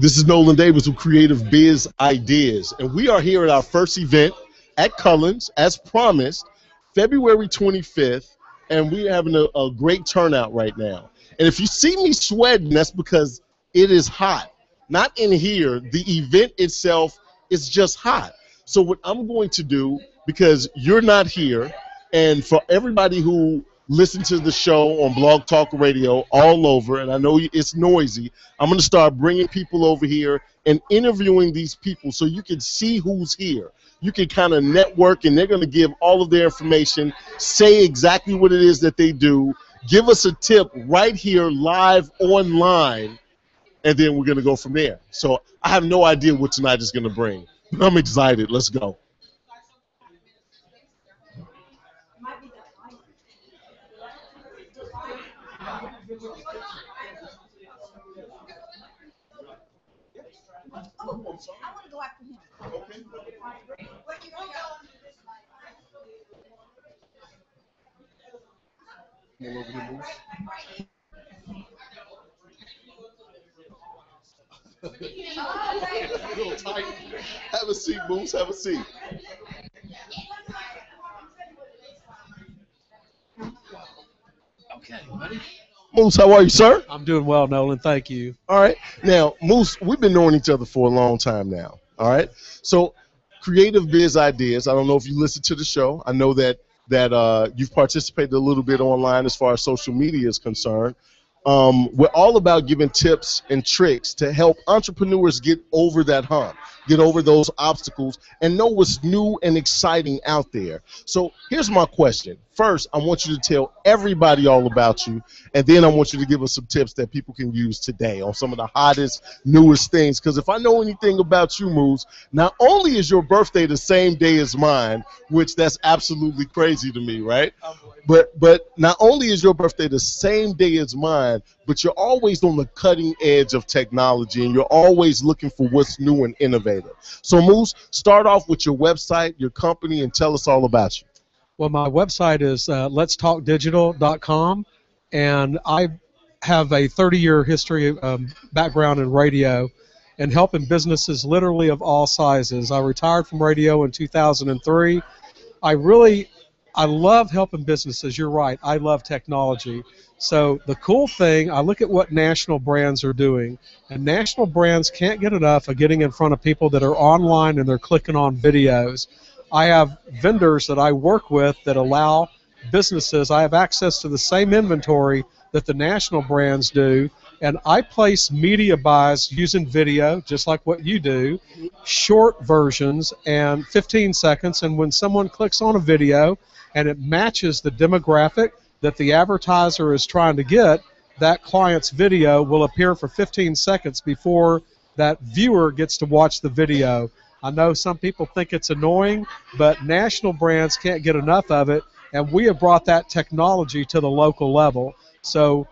This is Nolen Davis with Creative Biz Ideas, and we are here at our first event at Cullen's, as promised, February 25th, and we're having a great turnout right now. And if you see me sweating, that's because it is hot. Not in here. The event itself is just hot. So what I'm going to do, because you're not here, and for everybody who listen to the show on Blog Talk Radio all over, and I know it's noisy, I'm going to start bringing people over here and interviewing these people so you can see who's here. You can kind of network, and they're going to give all of their information, say exactly what it is that they do, give us a tip right here live online, and then we're going to go from there. So I have no idea what tonight is going to bring, but I'm excited. Let's go. I want to go after him. Okay. Come on over here, Moose. A little tight. Have a seat, Moose. Have a seat. Okay, buddy. Moose, how are you, sir? I'm doing well, Nolan. Thank you. All right. Now, Moose, we've been knowing each other for a long time now. All right. So, Creative Biz Ideas. I don't know if you listen to the show. I know that you've participated a little bit online as far as social media is concerned. We're all about giving tips and tricks to help entrepreneurs get over that hump, get over those obstacles, and know what's new and exciting out there. So here's my question. First, I want you to tell everybody all about you, and then I want you to give us some tips that people can use today on some of the hottest, newest things. Because if I know anything about you, Moose, not only is your birthday the same day as mine, which that's absolutely crazy to me, right? But not only is your birthday the same day as mine, but you're always on the cutting edge of technology, and you're always looking for what's new and innovative. So, Moose, start off with your website, your company, and tell us all about you. Well, my website is letstalkdigital.com, and I have a 30-year history background in radio and helping businesses literally of all sizes. I retired from radio in 2003. I love helping businesses. You're right. I love technology. So the cool thing, I look at what national brands are doing, and national brands can't get enough of getting in front of people that are online and they're clicking on videos. I have vendors that I work with that allow businesses, I have access to the same inventory that the national brands do, and I place media buys using video, just like what you do, short versions and 15 seconds, and when someone clicks on a video and it matches the demographic that the advertiser is trying to get, that client's video will appear for 15 seconds before that viewer gets to watch the video. I know some people think it's annoying, but national brands can't get enough of it, and we have brought that technology to the local level. So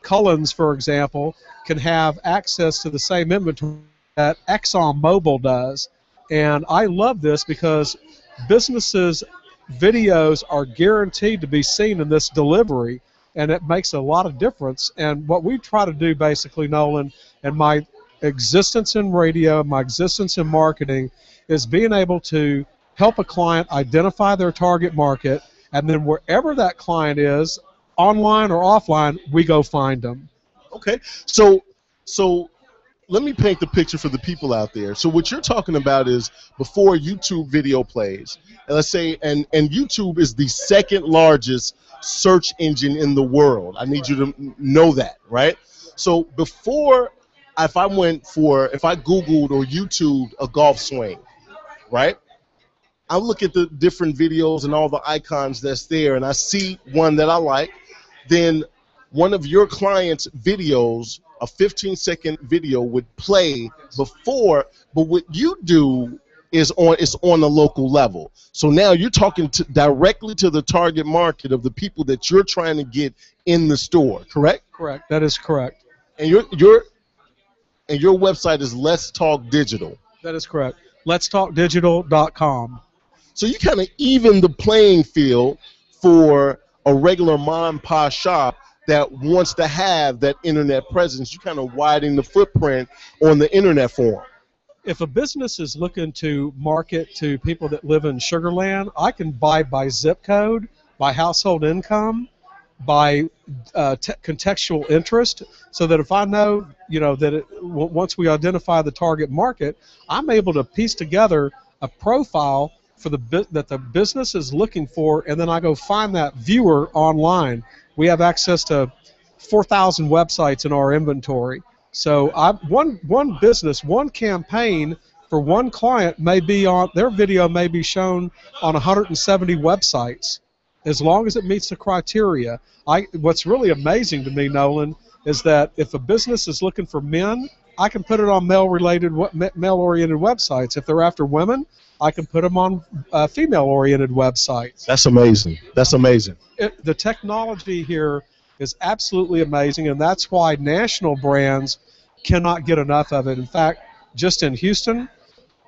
Cullen's, for example, can have access to the same inventory that ExxonMobil does. And I love this because businesses' videos are guaranteed to be seen in this delivery, and it makes a lot of difference. And what we try to do basically, Nolan, and my existence in radio, my existence in marketing, is being able to help a client identify their target market, and then wherever that client is, online or offline, we go find them. Okay, so let me paint the picture for the people out there. So what you're talking about is before YouTube video plays, and let's say, and YouTube is the second largest search engine in the world. I need you to know that, right? So before, if I Googled or YouTubed a golf swing, right? I look at the different videos and all the icons that's there, and I see one that I like. Then one of your clients' videos, a 15-second video, would play before, but what you do is on the local level. So now you're talking directly to the target market of the people that you're trying to get in the store, correct? Correct. That is correct. And your website is Let's Talk Digital. That is correct. letstalkdigital.com. So you kind of even the playing field for a regular mom and pop shop that wants to have that internet presence, you kind of widen the footprint on the internet for them. If a business is looking to market to people that live in Sugar Land, I can buy by zip code, by household income, by contextual interest, so that if I know, that once we identify the target market, I'm able to piece together a profile for that the business is looking for, and then I go find that viewer online. We have access to 4,000 websites in our inventory. So one business, one campaign for one client may be on, their video may be shown on 170 websites, as long as it meets the criteria. What's really amazing to me, Nolen, is that if a business is looking for men, I can put it on male-oriented websites. If they're after women, I can put them on female-oriented websites. That's amazing. That's amazing. The technology here is absolutely amazing, and that's why national brands cannot get enough of it. In fact, just in Houston,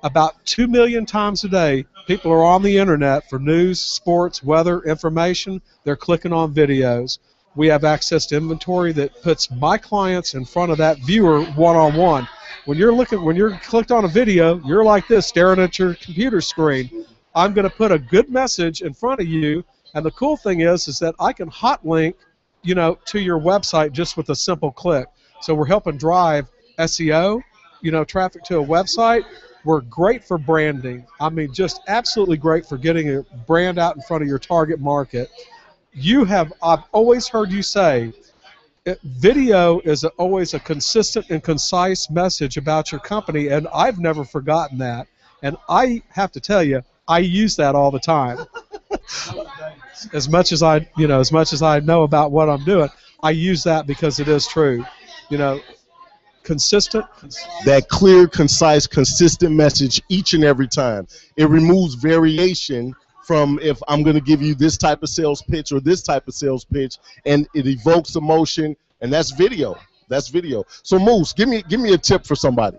about 2 million times a day, people are on the internet for news, sports, weather, information. They're clicking on videos. We have access to inventory that puts my clients in front of that viewer one-on-one. When you're clicked on a video, you're like this, staring at your computer screen. I'm going to put a good message in front of you, and the cool thing is that I can hot link, to your website just with a simple click. So we're helping drive SEO, traffic to a website. We're great for branding. I mean, just absolutely great for getting a brand out in front of your target market. I've always heard you say, video is always a consistent and concise message about your company, and I've never forgotten that. And I have to tell you, I use that all the time. As much as I know about what I'm doing, I use that because it is true. Consistent. That clear, concise, consistent message each and every time. It removes variation from if I'm going to give you this type of sales pitch or this type of sales pitch, and it evokes emotion, and that's video. That's video. So Moose, give me a tip for somebody.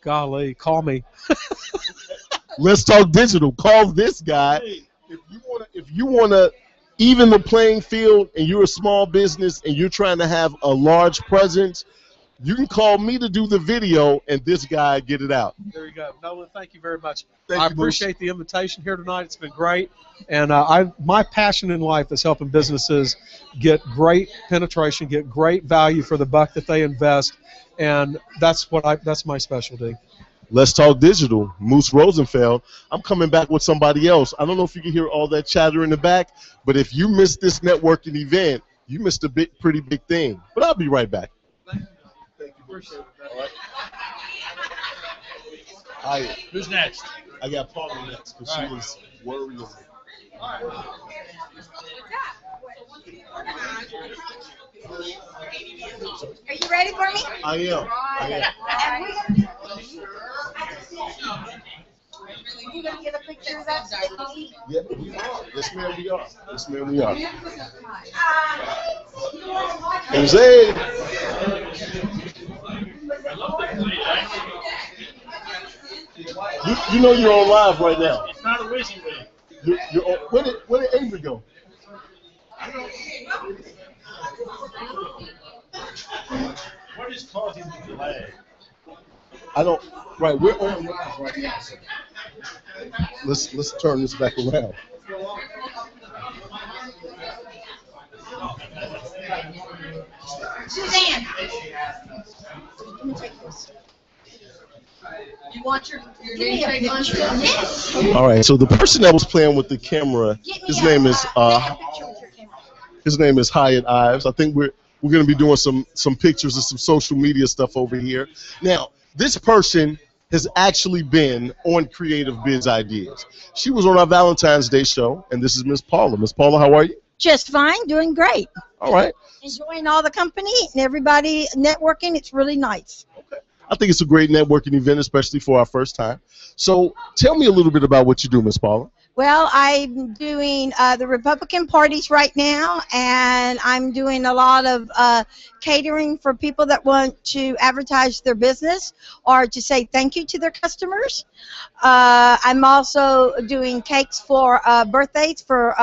Golly, call me. Let's Talk Digital. Call this guy. If you want to even the playing field, and you're a small business and you're trying to have a large presence, you can call me to do the video, and this guy get it out. There you go. Nolen, thank you very much. I appreciate the invitation here tonight. It's been great. And my passion in life is helping businesses get great penetration, get great value for the buck that they invest, and that's my specialty. Let's Talk Digital, Moose Rosenfeld. I'm coming back with somebody else. I don't know if you can hear all that chatter in the back, but if you missed this networking event, you missed a pretty big thing. But I'll be right back. Thank you. Appreciate it. All right. Hi. Who's next? I got Paula next because she was worrying. Are you ready for me? I am. You gonna get a picture of that? Yeah, we are. Yes, ma'am, we are. Yes, ma'am, we are. Jose. You know you're on live right now. It's not a wishing well. You're on, where did Ava go? What is causing the delay? I don't. Right, we're on live right now. So let's turn this back around. Suzanne. Let me take this. You want your Give me a picture. Yes. All right. So the person that was playing with the camera, his name is Hyatt Ives. I think we're going to be doing some pictures and some social media stuff over here. Now, this person has actually been on Creative Biz Ideas. She was on our Valentine's Day show, and this is Miss Paula. Miss Paula, how are you? Just fine, doing great. All right. Enjoying all the company and everybody networking. It's really nice. Okay. I think it's a great networking event, especially for our first time. So tell me a little bit about what you do, Miss Paula. Well, I'm doing the Republican parties right now, and I'm doing a lot of catering for people that want to advertise their business or to say thank you to their customers. I'm also doing cakes for birthdays, for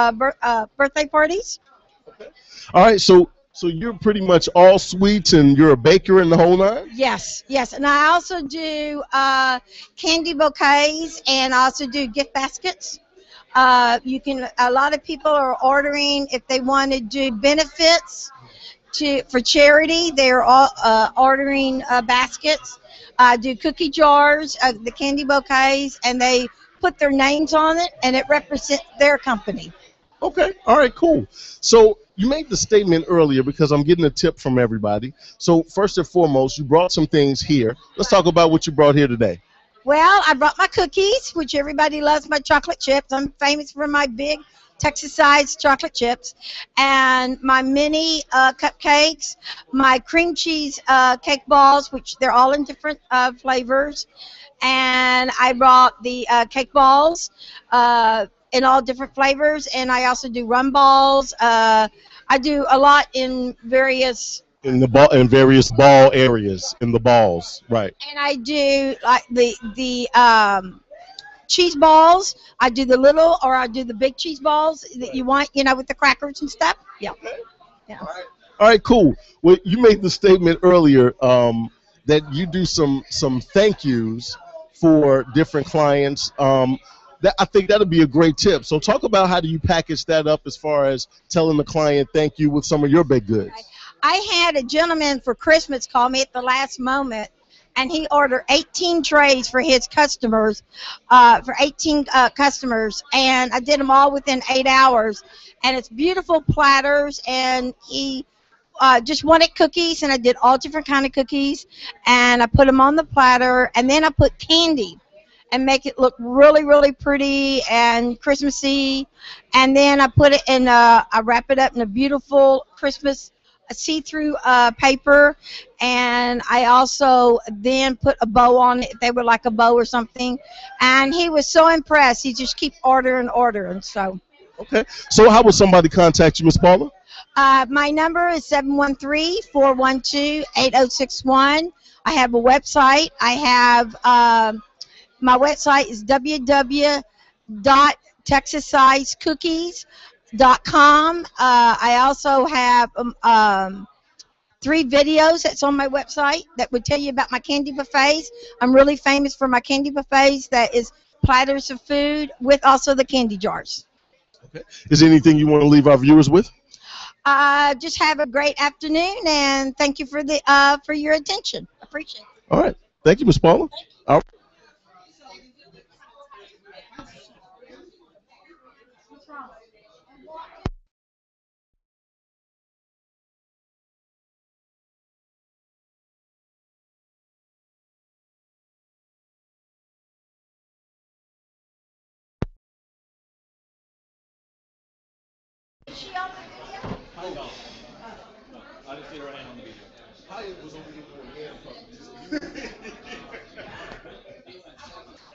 birthday parties. Okay. All right, so So you're pretty much all sweets, and you're a baker in the whole nine. Yes, yes, and I also do candy bouquets, and I also do gift baskets. You can. A lot of people are ordering if they want to do benefits for charity. They're all ordering baskets. I do cookie jars, the candy bouquets, and they put their names on it, and it represents their company. Okay. All right. Cool. So you made the statement earlier because I'm getting a tip from everybody. So first and foremost, you brought some things here. Let's talk about what you brought here today. Well, I brought my cookies, which everybody loves my chocolate chips. I'm famous for my big Texas-sized chocolate chips, and my mini cupcakes, my cream cheese cake balls, which they're all in different flavors, and I brought the cake balls in all different flavors, and I also do rum balls. I do a lot in various. In various ball areas in the balls, right? And I do like the cheese balls. I do the little, or I do the big cheese balls that you want, with the crackers and stuff. Yeah. Okay. Yeah. All right, cool. Well, you made the statement earlier that you do some thank yous for different clients. I think that'll be a great tip. So talk about how do you package that up as far as telling the client thank you with some of your baked goods. I had a gentleman for Christmas call me at the last moment, and he ordered 18 trays for his customers, for 18 customers, and I did them all within 8 hours. And it's beautiful platters, and he just wanted cookies, and I did all different kind of cookies, and I put them on the platter, and then I put candy and make it look really, really pretty and Christmassy. And then I put it in, I wrap it up in a beautiful Christmas see-through paper, and I also then put a bow on it if they would like a bow or something. And he was so impressed. He just keep ordering. So. Okay. So how would somebody contact you, Miss Paula? My number is 713-412-8061. I have a website. I have my website is www.texassizecookies.com. I also have 3 videos that's on my website that would tell you about my candy buffets. I'm really famous for my candy buffets. That is platters of food with also the candy jars. Okay. Is there anything you want to leave our viewers with? Just have a great afternoon, and thank you for your attention. Appreciate it. All right. Thank you, Miss Paula. All right.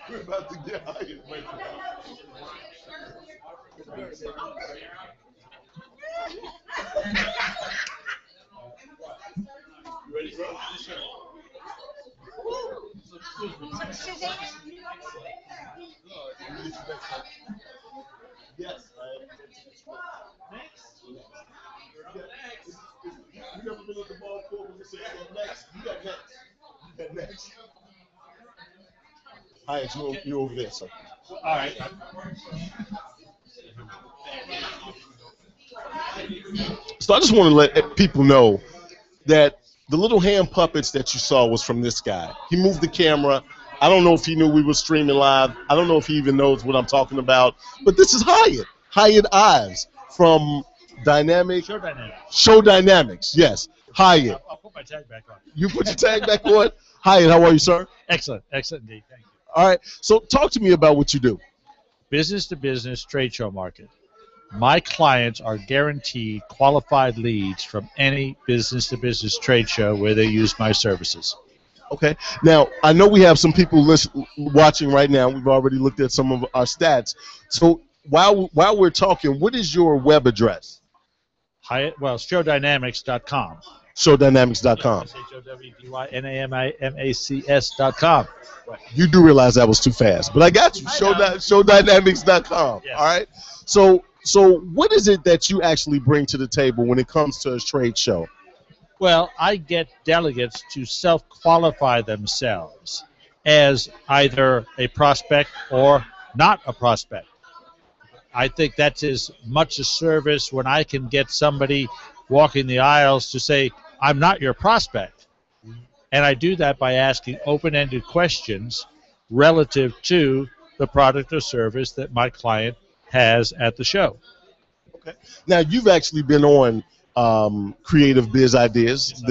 We're about to get hired. You ready, bro? Suzanne? Yes. Next. You never been at the ball court when we say next. You got next. You got next. Hi, you're over there, sir. All right. So I just want to let people know that the little hand puppets that you saw was from this guy. He moved the camera. I don't know if he knew we were streaming live. I don't know if he even knows what I'm talking about. But this is Hyatt Ives from Show Dynamics. Yes, Hyatt. I'll put my tag back on. You put your tag back on? Hyatt, how are you, sir? Excellent indeed. Thank you. All right. So talk to me about what you do. Business to business trade show market. My clients are guaranteed qualified leads from any business to business trade show where they use my services. Okay. Now, I know we have some people watching right now. We've already looked at some of our stats. So while we're talking, what is your web address? Showdynamics.com. Showdynamics.com. Showdynamics.com. You do realize that was too fast, but I got you. Showdynamics.com. Yes. All right. So So what is it that you actually bring to the table when it comes to a trade show? Well, I get delegates to self-qualify themselves as either a prospect or not a prospect. I think that's as much a service when I can get somebody walking the aisles to say, I'm not your prospect. And I do that by asking open-ended questions relative to the product or service that my client has at the show. Okay. Now you've actually been on Creative Biz Ideas,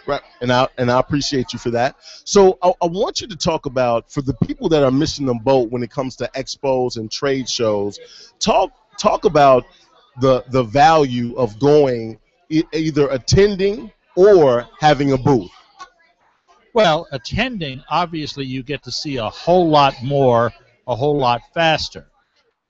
right? And I appreciate you for that. So I want you to talk about, for the people that are missing the boat when it comes to expos and trade shows, talk about the value of going, either attending or having a booth. Well, attending, obviously you get to see a whole lot more, a whole lot faster.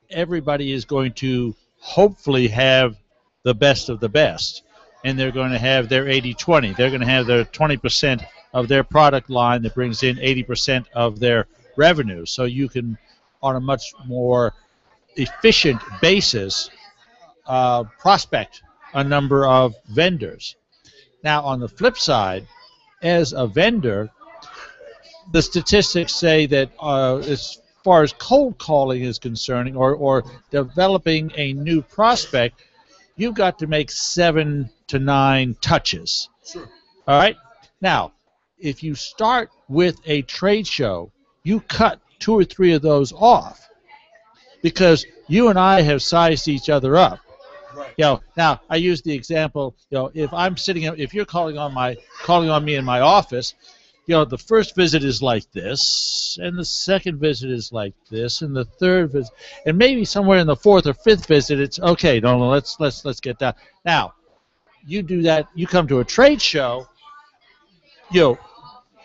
Everybody is going to hopefully have the best of the best, and they're going to have their 80-20. They're going to have their 20% of their product line that brings in 80% of their revenue. So you can, on a much more efficient basis, prospect a number of vendors. Now, on the flip side, as a vendor, the statistics say that as far as cold calling is concerned, or developing a new prospect, you've got to make 7 to 9 touches. Sure. All right? Now, if you start with a trade show, you cut 2 or 3 of those off because you and I have sized each other up. Right. Now I use the example. If you're calling on me in my office, the first visit is like this, and the second visit is like this, and the third visit, and maybe somewhere in the fourth or fifth visit, it's okay. No, let's get down. Now, you do that. You come to a trade show. You're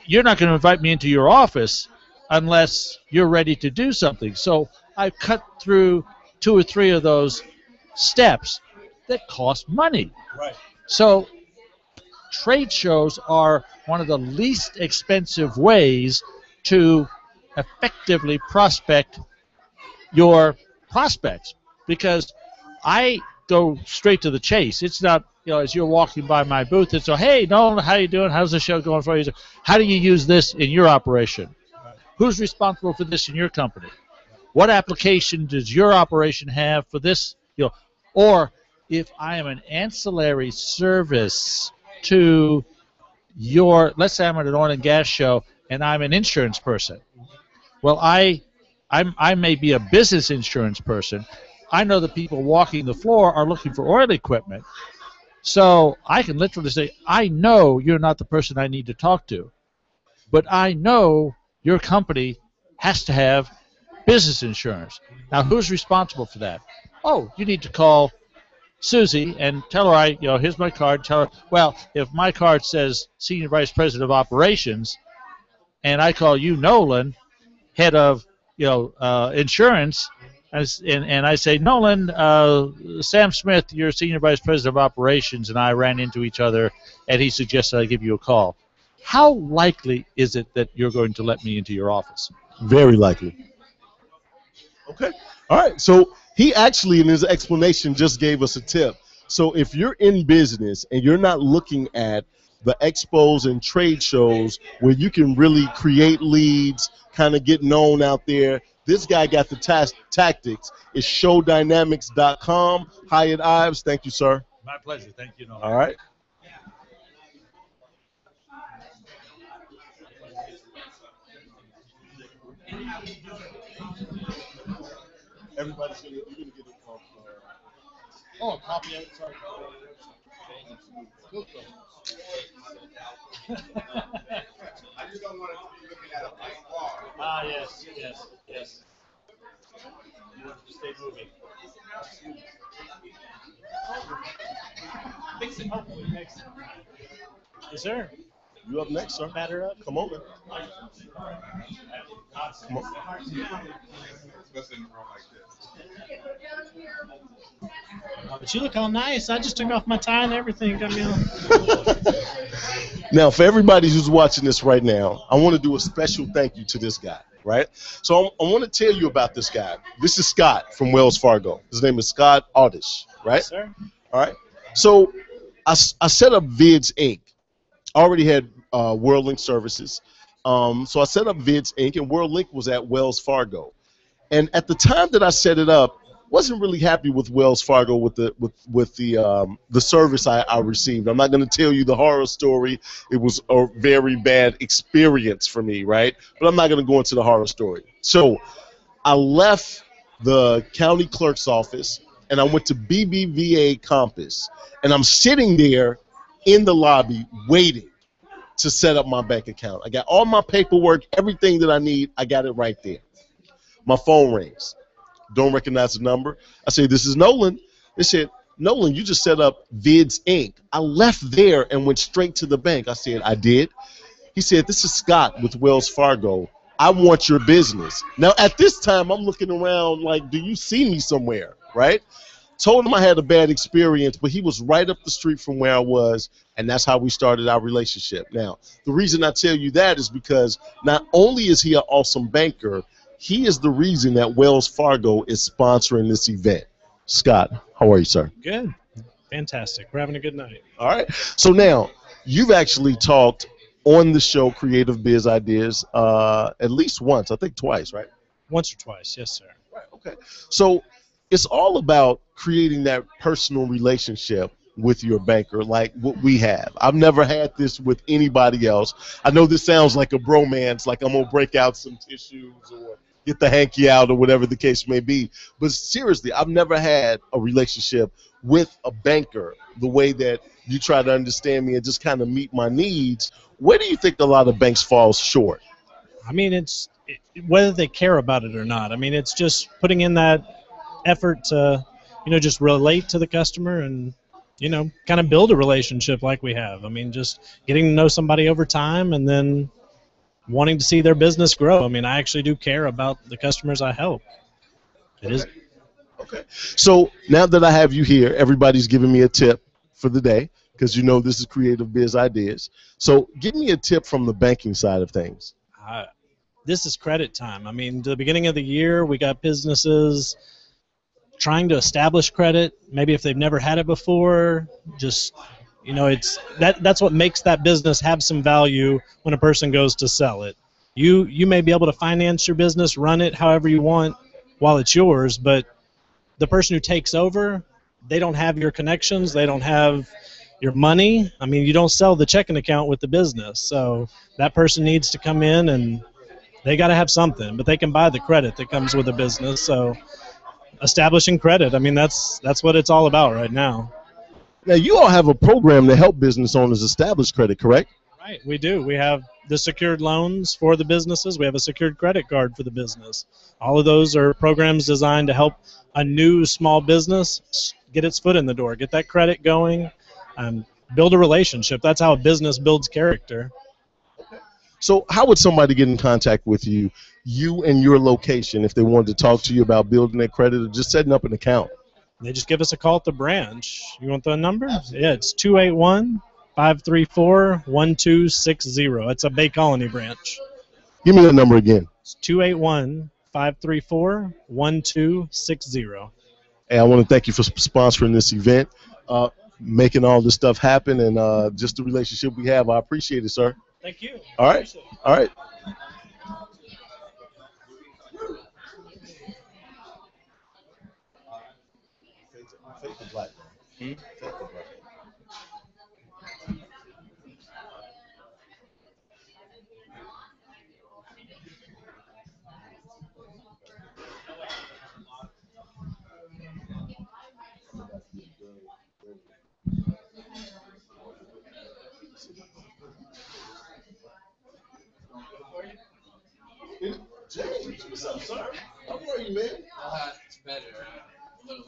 not going to invite me into your office unless you're ready to do something. So I've cut through 2 or 3 of those steps that cost money. Right. So trade shows are one of the least expensive ways to effectively prospect your prospects, because I go straight to the chase. It's not, as you're walking by my booth, it's, hey, Nolen, how you doing? How's the show going for you? How do you use this in your operation? Who's responsible for this in your company? What application does your operation have for this? Or if I am an ancillary service to let's say I'm at an oil and gas show and I'm an insurance person. Well, I may be a business insurance person. I know the people walking the floor are looking for oil equipment. So I can literally say, I know you're not the person I need to talk to, but I know your company has to have business insurance. Now, who's responsible for that? Oh, you need to call Susie and tell her, here's my card. Tell her, well, if my card says Senior Vice President of Operations, and I call you Nolen, head of insurance, and I say, Nolen, Sam Smith, you're Senior Vice President of Operations, and I ran into each other, and he suggested I give you a call. How likely is it that you're going to let me into your office? Very likely. Okay. All right. So he actually, in his explanation, just gave us a tip. So if you're in business and you're not looking at the expos and trade shows where you can really create leads, kind of get known out there, this guy got the tactics. It's showdynamics.com. Hyatt Ives, thank you, sir. My pleasure. Thank you, Nolen. All right. Everybody's going to get a call. Oh, copy it. Sorry. I just don't want it to be looking at a blank wall. Ah, yes. You want to stay moving. Mix it up. Yes, sir. You up next, sir? Batter up. Come on, man. Come on. Especially in a room like this. But you look all nice. I just took off my tie and everything. Got me on. Now, for everybody who's watching this right now, I want to do a special thank you to this guy. right? So I want to tell you about this guy. This is Scott from Wells Fargo. His name is Scott Audish, right? Yes, sir. All right. So I set up Vids Inc. I already had WorldLink services. So I set up Vids Inc. and WorldLink was at Wells Fargo. And at the time that I set it up, wasn't really happy with Wells Fargo with the service I received. I'm not going to tell you the horror story. It was a very bad experience for me, right? But I'm not going to go into the horror story. So I left the county clerk's office and I went to BBVA Compass, and I'm sitting there in the lobby waiting to set up my bank account. I got all my paperwork, everything that I need. I got it right there. My phone rings. Don't recognize the number. I say, this is Nolen. They said, Nolen, you just set up Vids Inc. I left there and went straight to the bank. I said, I did. He said, this is Scott with Wells Fargo. I want your business. Now, at this time, I'm looking around like, do you see me somewhere, right? Told him I had a bad experience, but he was right up the street from where I was, and that's how we started our relationship. Now, the reason I tell you that is because not only is he an awesome banker, he is the reason that Wells Fargo is sponsoring this event. Scott, how are you, sir? Good. Fantastic. We're having a good night. All right. So now, you've actually talked on the show Creative Biz Ideas at least once, I think twice, right? Once or twice. Yes, sir. Right. Okay. So it's all about creating that personal relationship with your banker like what we have. I've never had this with anybody else. I know this sounds like a bromance, like I'm going to break out some tissues or get the hanky out or whatever the case may be. But seriously, I've never had a relationship with a banker the way that you try to understand me and just kind of meet my needs. Where do you think a lot of banks fall short? I mean, whether they care about it or not. I mean, it's just putting in that effort to, just relate to the customer and, kind of build a relationship like we have. I mean, just getting to know somebody over time and then wanting to see their business grow. I mean, I actually do care about the customers I help. It is. Okay. So now that I have you here, everybody's giving me a tip for the day because this is Creative Biz Ideas. So give me a tip from the banking side of things. This is credit time. I mean, the beginning of the year, we got businesses trying to establish credit. Maybe if they've never had it before, just it's that's what makes that business have some value when a person goes to sell it. You may be able to finance your business, run it however you want while it's yours, but the person who takes over, they don't have your connections, they don't have your money. I mean, you don't sell the checking account with the business, so that person needs to come in and they got to have something, but they can buy the credit that comes with a business. So establishing credit, I mean, that's what it's all about right now. Now, you all have a program to help business owners establish credit, correct? Right, we do. We have the secured loans for the businesses. We have a secured credit card for the business. All of those are programs designed to help a new small business get its foot in the door, get that credit going, and build a relationship. That's how a business builds character. So how would somebody get in contact with you and your location, if they wanted to talk to you about building their credit or just setting up an account? They just give us a call at the branch. You want the number? Yeah, it's 281-534-1260. It's a Bay Colony branch. Give me that number again. It's 281-534-1260. Hey, I want to thank you for sponsoring this event, making all this stuff happen, and just the relationship we have. I appreciate it, sir. Thank you. All right. All right. James, what's up, sir? How are you, man? It's better. A little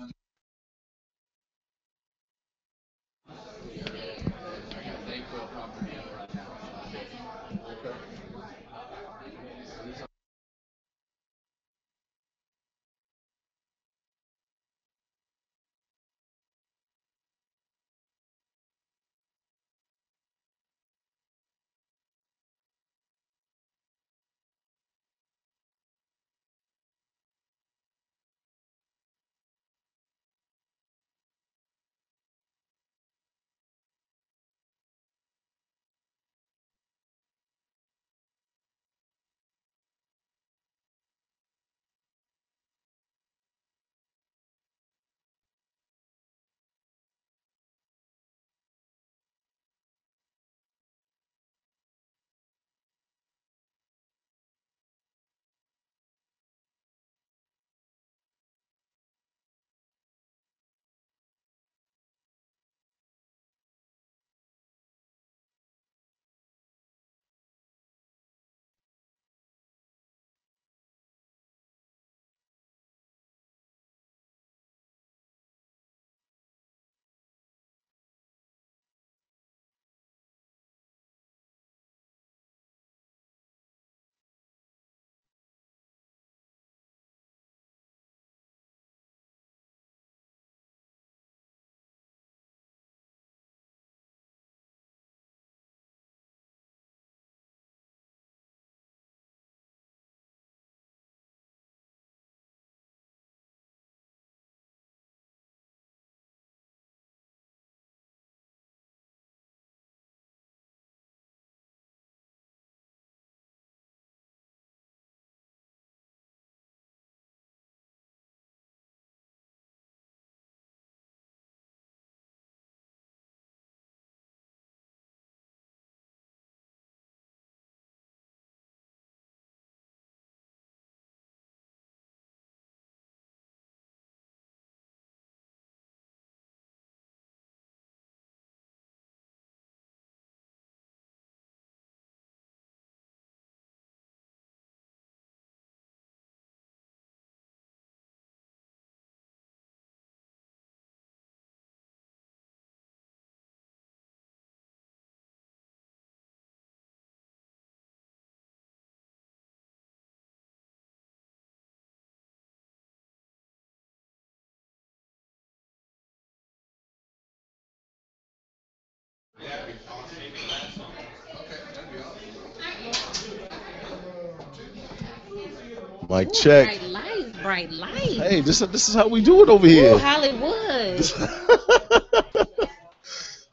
Mic check. Bright lights, bright lights. Hey, this is how we do it over Ooh, here. Hollywood.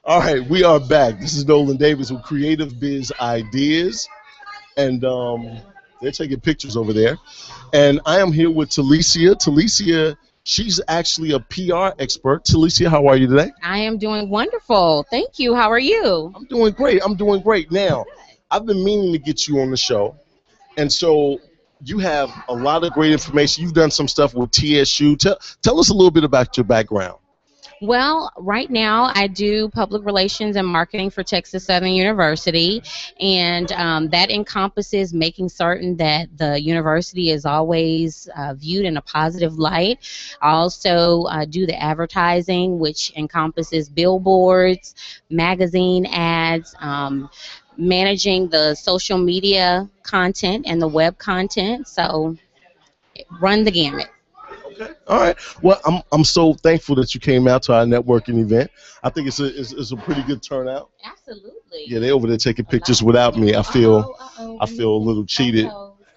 All right, we are back. This is Nolen Davis with Creative Biz Ideas, and they're taking pictures over there. And I am here with Talicia. Talicia, she's actually a PR expert. Talicia, how are you today? I am doing wonderful. Thank you. How are you? I'm doing great. I'm doing great. Now, I've been meaning to get you on the show, and so you have a lot of great information. You've done some stuff with TSU. Tell us a little bit about your background. Well, right now I do public relations and marketing for Texas Southern University, and that encompasses making certain that the university is always viewed in a positive light. I also do the advertising, which encompasses billboards, magazine ads, managing the social media content and the web content, so run the gamut. Okay. All right. Well, I'm so thankful that you came out to our networking event. I think it's a pretty good turnout. Absolutely. Yeah, they over there taking pictures without me. I feel a little cheated,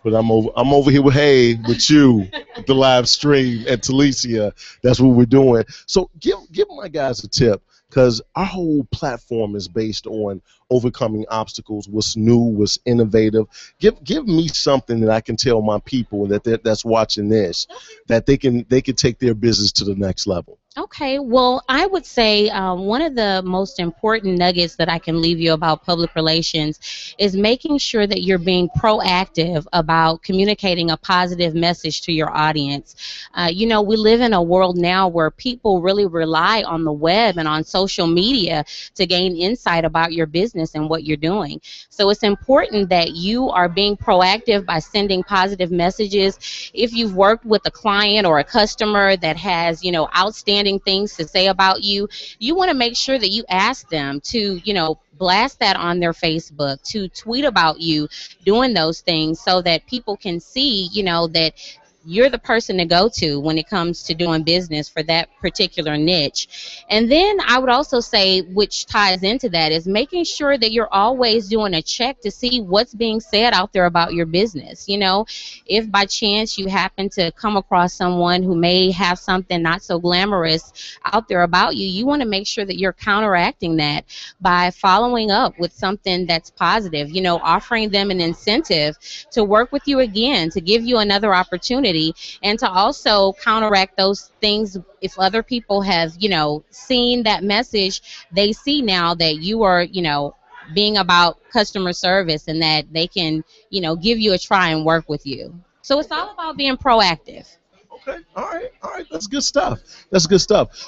but I'm over here with you, with the live stream at Talicia. That's what we're doing. So give my guys a tip, because our whole platform is based on overcoming obstacles, what's new, what's innovative. Give me something that I can tell my people that's watching this, that they can take their business to the next level. Okay, well, I would say one of the most important nuggets that I can leave you about public relations is making sure that you're being proactive about communicating a positive message to your audience. You know, we live in a world now where people really rely on the web and on social media to gain insight about your business and what you're doing. So it's important that you are being proactive by sending positive messages. If you've worked with a client or a customer that has, you know, outstanding things to say about you, you want to make sure that you ask them to, you know, blast that on their Facebook, to tweet about you doing those things, so that people can see, you know, that you're the person to go to when it comes to doing business for that particular niche. And then I would also say, which ties into that, is making sure that you're always doing a check to see what's being said out there about your business. You know, if by chance you happen to come across someone who may have something not so glamorous out there about you, you want to make sure that you're counteracting that by following up with something that's positive, you know, offering them an incentive to work with you again, to give you another opportunity, and to also counteract those things. If other people have, you know, seen that message, they see now that you are, you know, being about customer service, and that they can, you know, give you a try and work with you. So it's all about being proactive. Okay. All right. That's good stuff.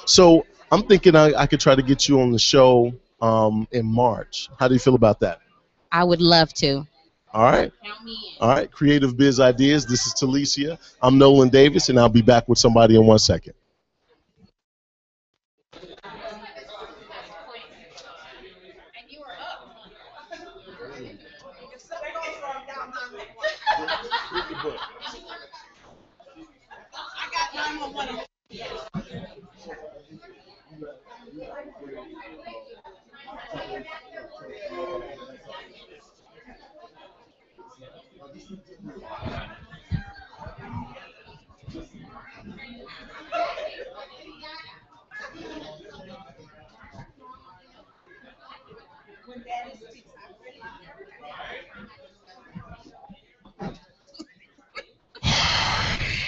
So I'm thinking I could try to get you on the show in March. How do you feel about that? I would love to. All right. All right. Creative Biz Ideas. This is Talicia. I'm Nolen Davis, and I'll be back with somebody in 1 second.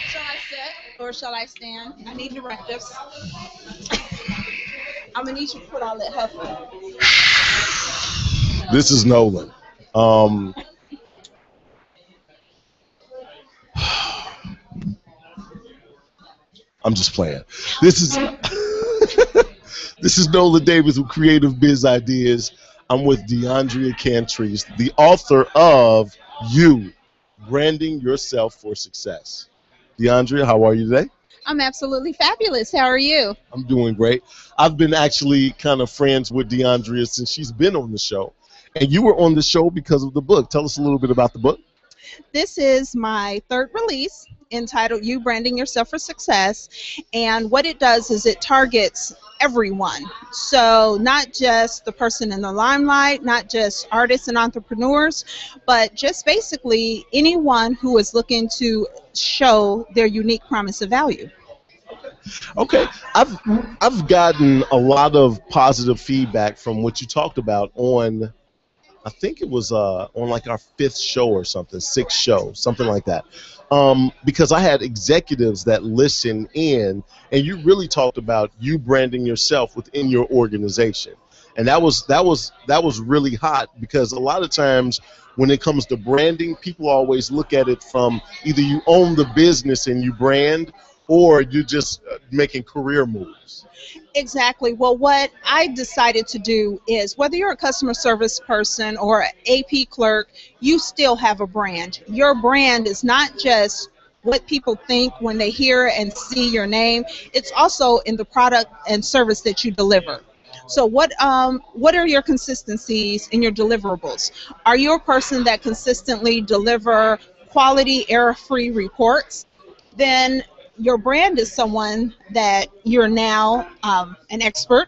Shall I sit or shall I stand? I need directives. I'm gonna need you to put all that huffing. This is Nolen. I'm just playing. This is this is Nolen Davis with Creative Biz Ideas. I'm with DeAndrea Cantrese, the author of You, Branding Yourself for Success. DeAndrea, how are you today? I'm absolutely fabulous. How are you? I'm doing great. I've been actually kind of friends with DeAndrea since she's been on the show. And you were on the show because of the book. Tell us a little bit about the book. This is my third release entitled You Branding Yourself for Success. And what it does is it targets everyone. So, not just the person in the limelight, not just artists and entrepreneurs, but just basically anyone who is looking to show their unique promise of value. Okay, I've I've gotten a lot of positive feedback from what you talked about on. I think it was on like our fifth show or something, sixth show, something like that. Because I had executives that listen in, and you really talked about you branding yourself within your organization, and that was really hot because a lot of times when it comes to branding, people always look at it from either you own the business and you brand, or you're just making career moves. Exactly. Well, what I decided to do is whether you're a customer service person or an AP clerk, you still have a brand. Your brand is not just what people think when they hear and see your name. It's also in the product and service that you deliver. So what are your consistencies in your deliverables? Are you a person that consistently deliver quality error-free reports? Then your brand is someone that you're now an expert,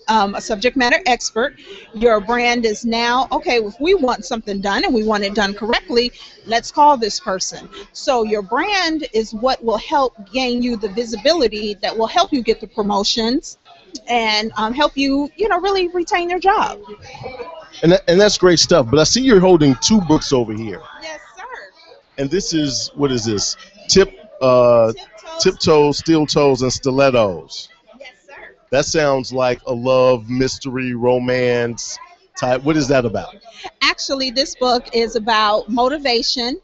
a subject matter expert. Your brand is now, okay, if we want something done and we want it done correctly, let's call this person. So your brand is what will help gain you the visibility that will help you get the promotions and help you, really retain your job. And that's great stuff. But I see you're holding two books over here. Yes, sir. And this is, what is this? Uh, Tiptoes, Steel Toes, and Stilettos. Yes, sir. That sounds like a love, mystery, romance type. What is that about? Actually, this book is about motivation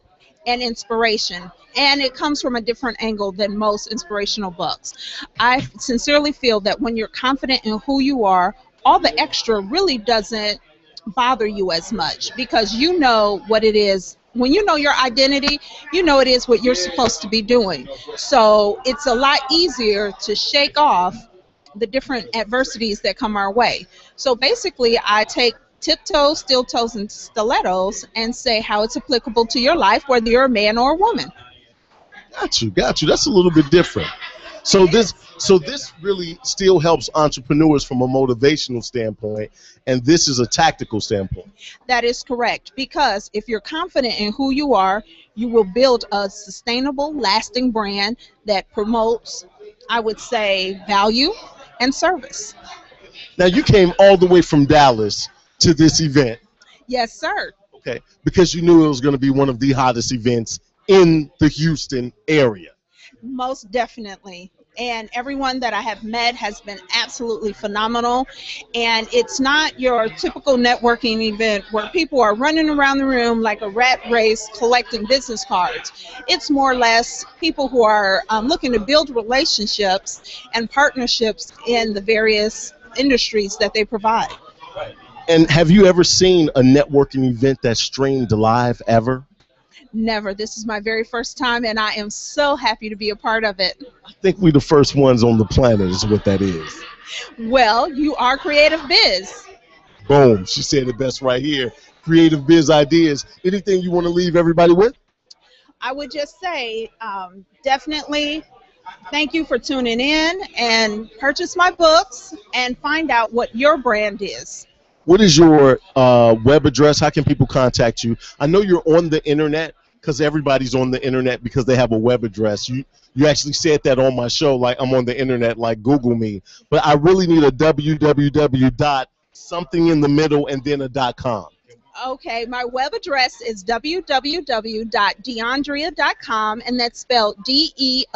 and inspiration, and it comes from a different angle than most inspirational books. I sincerely feel that when you're confident in who you are, all the extra really doesn't bother you as much because you know what it is. When you know your identity, you know it is what you're supposed to be doing. So it's a lot easier to shake off the different adversities that come our way. So basically, I take tiptoes, steel toes, and stilettos and say how it's applicable to your life, whether you're a man or a woman. Got you. That's a little bit different. So this really still helps entrepreneurs from a motivational standpoint, and this is a tactical standpoint. That is correct. Because if you're confident in who you are, you will build a sustainable, lasting brand that promotes, I would say, value and service. Now you came all the way from Dallas to this event, Yes, sir. okay, because you knew it was going to be one of the hottest events in the Houston area. Most definitely. And everyone that I have met has been absolutely phenomenal. And it's not your typical networking event where people are running around the room like a rat race collecting business cards. It's more or less people who are looking to build relationships and partnerships in the various industries that they provide. And have you ever seen a networking event that's streamed live ever? Never. This is my very first time, and I am so happy to be a part of it. I think we're the first ones on the planet is what that is. Well, you are Creative Biz. Boom. She said it best right here. Creative Biz Ideas. Anything you want to leave everybody with? I would just say definitely thank you for tuning in and purchase my books and find out what your brand is. What is your web address? How can people contact you? I know you're on the internet because everybody's on the internet because they have a web address. You actually said that on my show, like I'm on the internet, like Google me. But I really need a www dot something in the middle and then a .com. Okay, my web address is www.deandria.com, and that's spelled DeonDria,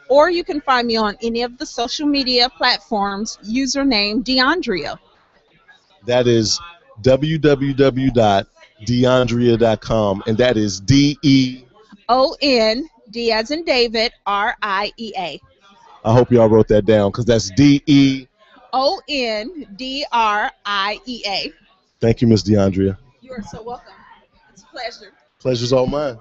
or you can find me on any of the social media platforms, username DeAndrea. That is www.deandria.com, and that is DE. ON, D as in David, RIEA. I hope y'all wrote that down because that's DE. ONDRIEA. Thank you, Miss DeAndrea. You are so welcome. It's a pleasure. Pleasure's all mine.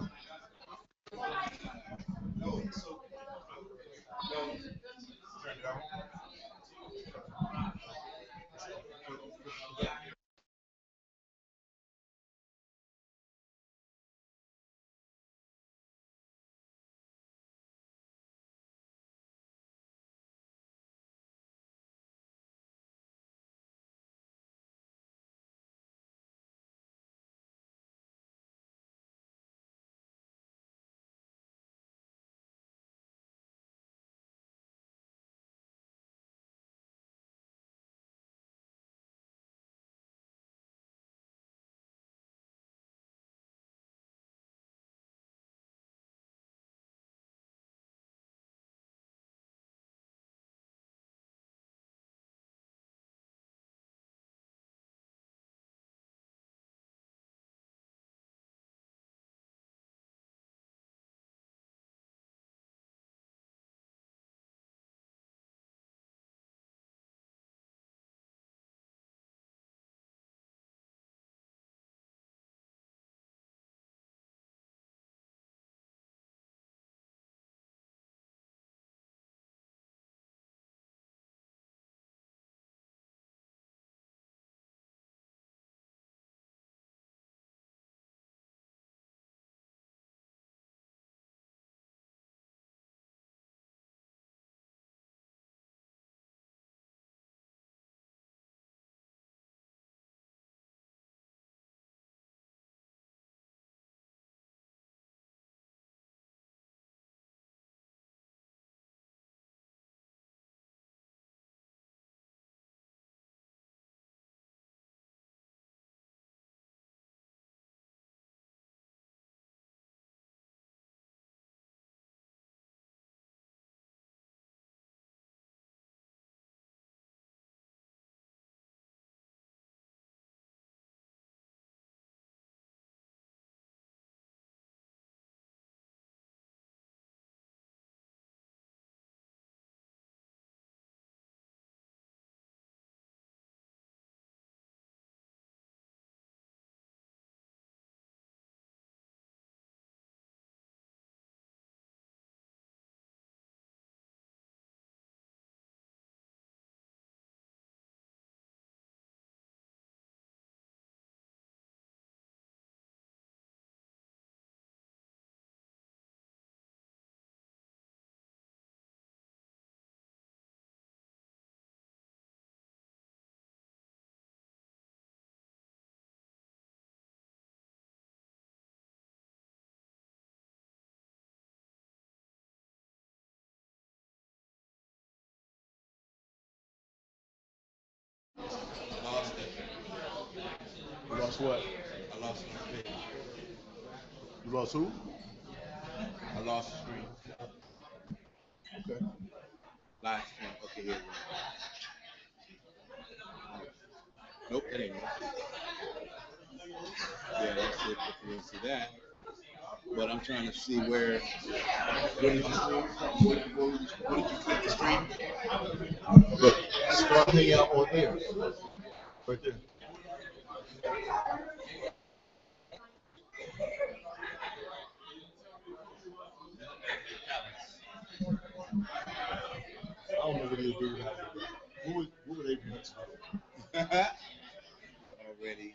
lost it. You lost what? I lost my page. You lost who? I lost the screen. Okay. Live stream. Okay, here we go. Nope, that ain't it. Yeah, that's it. If you didn't see that. But I'm trying to see where. What did you click the stream? Look, start hangout on here. Right there. I don't know what he'll do without it. What would they do next time? Already.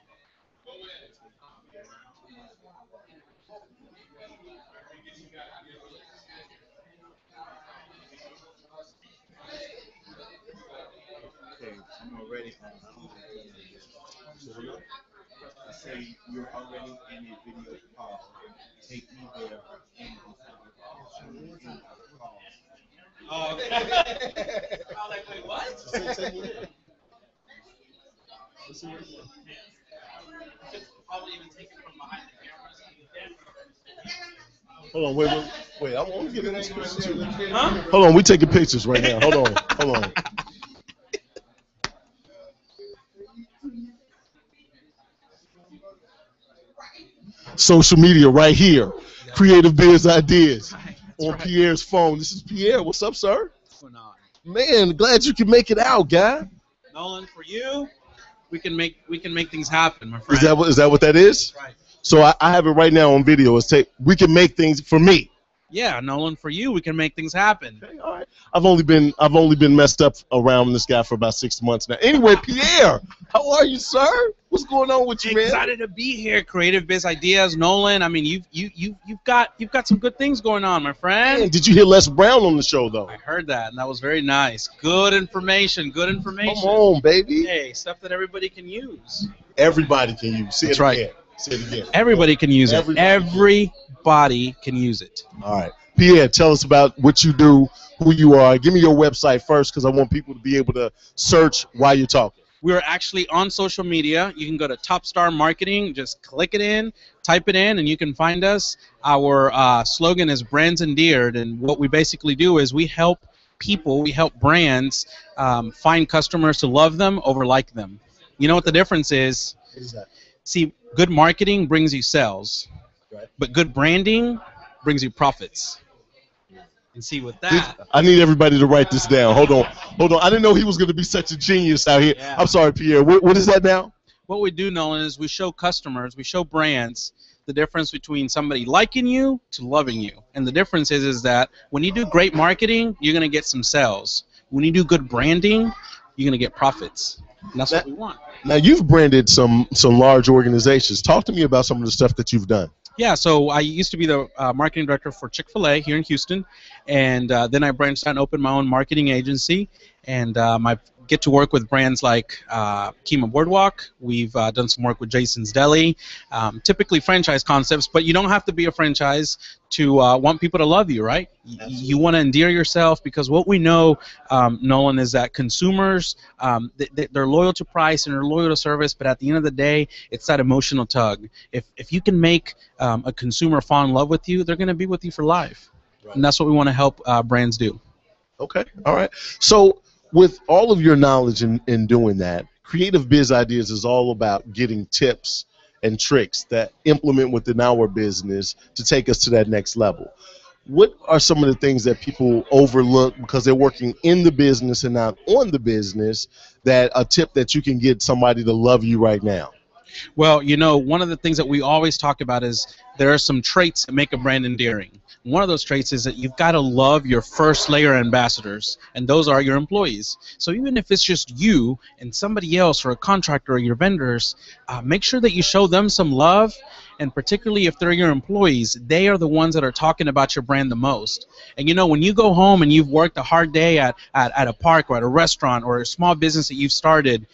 Okay, I'm already. I say you're already in a video call. Take me there in the call. Oh, okay. I was like, wait, what? Probably even take it from behind the camera. Hold on, wait. I want to get in this picture too. Huh? Hold on, we taking pictures right now. Hold on. Social media right here. Creative Biz Ideas on Pierre's phone. This is Pierre. What's up, sir? What's going on? Man, glad you can make it out, guy. Nolen, for you, we can make things happen, my friend. Is that what that is? Right. So I have it right now on video. It's we can make things for me. Yeah, Nolen, for you, we can make things happen. Okay, all right. I've only been messed up around this guy for about 6 months now. Anyway, Pierre, how are you, sir? What's going on with you, man? Excited to be here, Creative Biz Ideas, Nolen. I mean, you've got some good things going on, my friend. Man, did you hear Les Brown on the show though? I heard that, and that was very nice. Good information. Good information. Come on, baby. Hey, stuff that everybody can use. Everybody can use. Say That's it right. again. Say it again. Everybody can use it. Everybody can use it. All right. Pierre, tell us about what you do, who you are. Give me your website first because I want people to be able to search while you're talking. We're actually on social media. You can go to Top Star Marketing, just click it in, type it in, and you can find us. Our slogan is Brands Endeared, and what we basically do is we help people, we help brands find customers to love them over like them. You know what the difference is? What is that? See, good marketing brings you sales, Right. but good branding brings you profits. And see, with that, I need everybody to write this down. Hold on. I didn't know he was going to be such a genius out here. Yeah. I'm sorry, Pierre. What is that now? what we do, Nolen, is we show customers, we show brands the difference between somebody liking you to loving you. And the difference is that when you do great marketing, you're going to get some sales. When you do good branding, you're going to get profits. And that's what we want. Now, you've branded some large organizations. Talk to me about some of the stuff that you've done. Yeah, so I used to be the marketing director for Chick-fil-A here in Houston, and then I branched out and opened my own marketing agency, and I get to work with brands like Kima Boardwalk. We've done some work with Jason's Deli, typically franchise concepts, but you don't have to be a franchise to want people to love you, right? You want to endear yourself, because what we know, Nolen, is that consumers, they're loyal to price and they're loyal to service, but at the end of the day, it's that emotional tug. If you can make a consumer fall in love with you, they're going to be with you for life. Right. And that's what we want to help brands do. Okay, all right. So with all of your knowledge in doing that, Creative Biz Ideas is all about getting tips and tricks that implement within our business to take us to that next level. What are some of the things that people overlook because they're working in the business and not on the business, that a tip that you can get somebody to love you right now? Well, you know, one of the things that we always talk about is there are some traits that make a brand endearing. One of those traits is that you've got to love your first layer ambassadors, and those are your employees. So even if it's just you and somebody else or a contractor or your vendors, make sure that you show them some love, and particularly if they're your employees, they are the ones that are talking about your brand the most. And you know, when you go home and you've worked a hard day at a park or at a restaurant or a small business that you've started,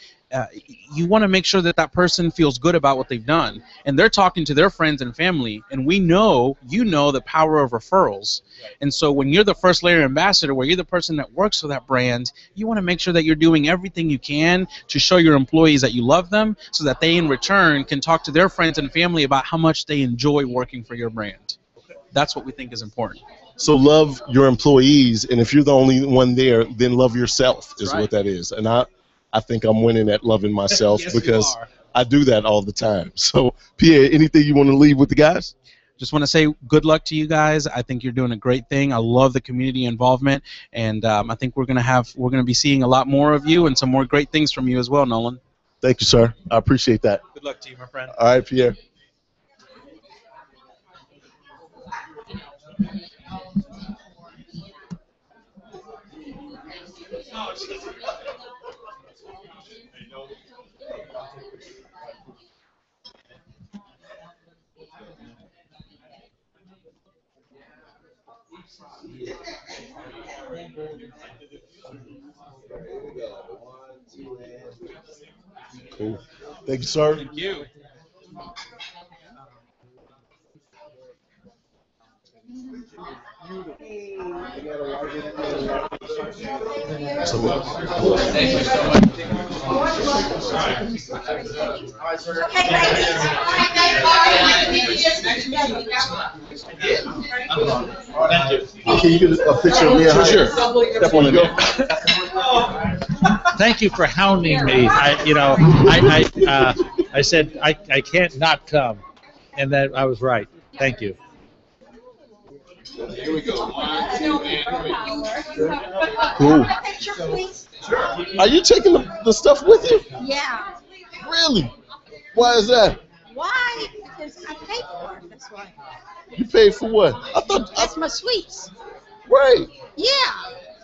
you want to make sure that that person feels good about what they've done, and they're talking to their friends and family, and we know, you know, the power of referrals. And so when you're the first layer ambassador, where you're the person that works for that brand, you want to make sure that you're doing everything you can to show your employees that you love them, so that they in return can talk to their friends and family about how much they enjoy working for your brand. That's what we think is important. So love your employees, and if you're the only one there, then love yourself is right. what that is. And I think I'm winning at loving myself Yes, because you are. I do that all the time. So, Pierre, anything you want to leave with the guys? Just want to say good luck to you guys. I think you're doing a great thing. I love the community involvement, and I think we're gonna be seeing a lot more of you and some more great things from you as well, Nolan. Thank you, sir. I appreciate that. Good luck to you, my friend. All right, Pierre. Cool. Thank you, sir. Thank you. Can you get a picture of me? Sure. Step on the go. Thank you for hounding me. I said I can't not come, and that I was right. Thank you. Here we go. 1, 2, and 3. Cool. Picture, please. Are you taking the stuff with you? Yeah. Really? Why is that? Why? Because I paid for it. That's why. You paid for what? I thought. That's my sweets. Right. Yeah.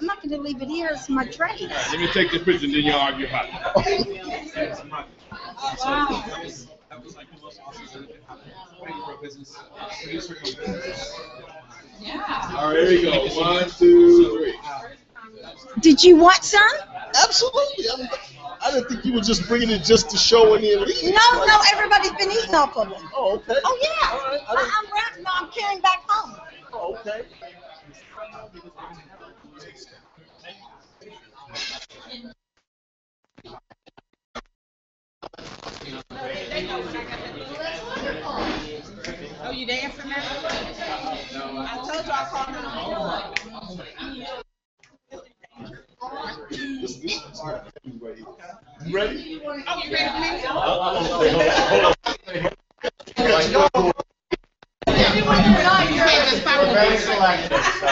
I'm not going to leave it here. It's my tray. Let me take this picture and then y'all argue about it. Wow. That was like the most awesome thing that happened for a business. All right, here we go. 1, 2, 3. Did you want some? Absolutely. I didn't think you were just bringing it just to show and then leave. No, everybody's been eating off of it. Oh, okay. Oh, yeah. All right. I'm carrying back home. Oh, okay. Oh, you dancing now? I told you I'll call You ready? Oh, you ready for me? Very selective, so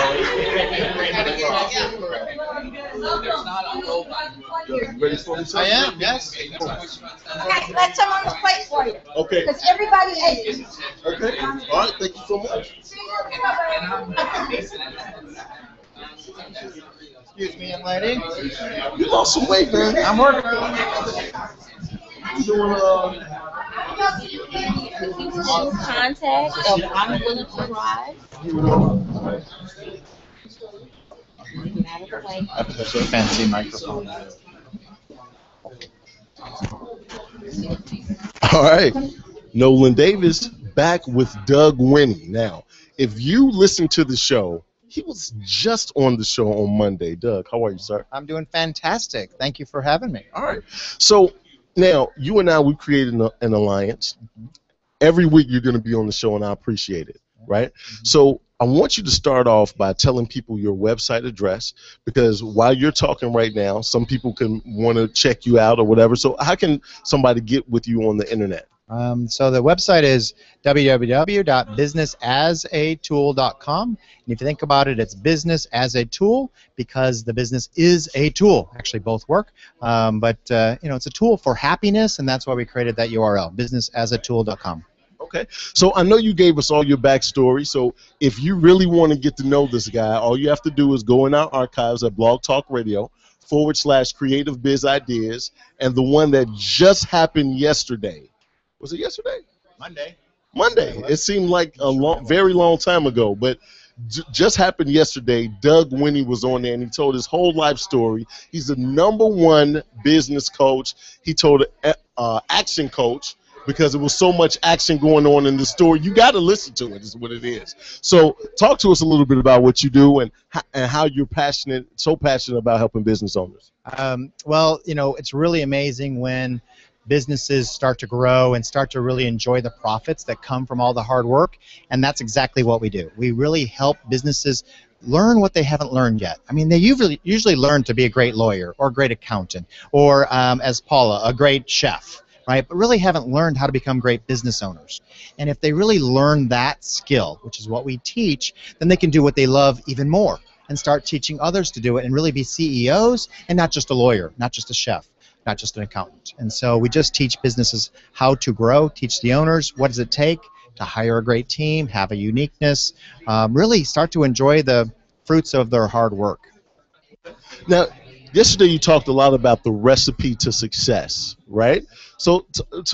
Ready for me, sir? I am, yes. Okay, let someone plate for you. Okay. Because everybody ate. Okay. All right. Thank you so much. Excuse me, young lady. You lost some weight, man. I'm working on it. You doing Contact of I'm willing to drive. Out of the way. Fancy microphone. All right. Nolen Davis back with Doug Winnie. Now, if you listen to the show, he was just on the show on Monday. Doug, how are you, sir? I'm doing fantastic. Thank you for having me. All right. So now, you and I, we created an alliance. Every week you're going to be on the show, and I appreciate it, right? So I want you to start off by telling people your website address, because while you're talking right now, some people can want to check you out or whatever. So how can somebody get with you on the internet? So the website is www.businessasatool.com. And if you think about it, it's business as a tool because the business is a tool. Actually, both work. But it's a tool for happiness, and that's why we created that URL, businessasatool.com. Okay. So I know you gave us all your backstory. So if you really want to get to know this guy, all you have to do is go in our archives at Blog Talk Radio /Creative Biz Ideas, and the one that just happened yesterday. Was it yesterday? Monday. It seemed like a very long time ago, but just happened yesterday. Doug Winnie was on there, and he told his whole life story. He's the #1 business coach. He told an action coach because there was so much action going on in the story. You got to listen to it, is what it is. So talk to us a little bit about what you do and how you're so passionate about helping business owners. Well, it's really amazing when businesses start to grow and start to really enjoy the profits that come from all the hard work, and that's exactly what we do. We really help businesses learn what they haven't learned yet. I mean, they usually learn to be a great lawyer or a great accountant or, as Paula, a great chef, right? But really haven't learned how to become great business owners. And if they really learn that skill, which is what we teach, then they can do what they love even more and start teaching others to do it and really be CEOs and not just a lawyer, not just a chef, not just an accountant. And so we just teach businesses how to grow, teach the owners what does it take to hire a great team, have a uniqueness, really start to enjoy the fruits of their hard work. Now, yesterday you talked a lot about the recipe to success, right? So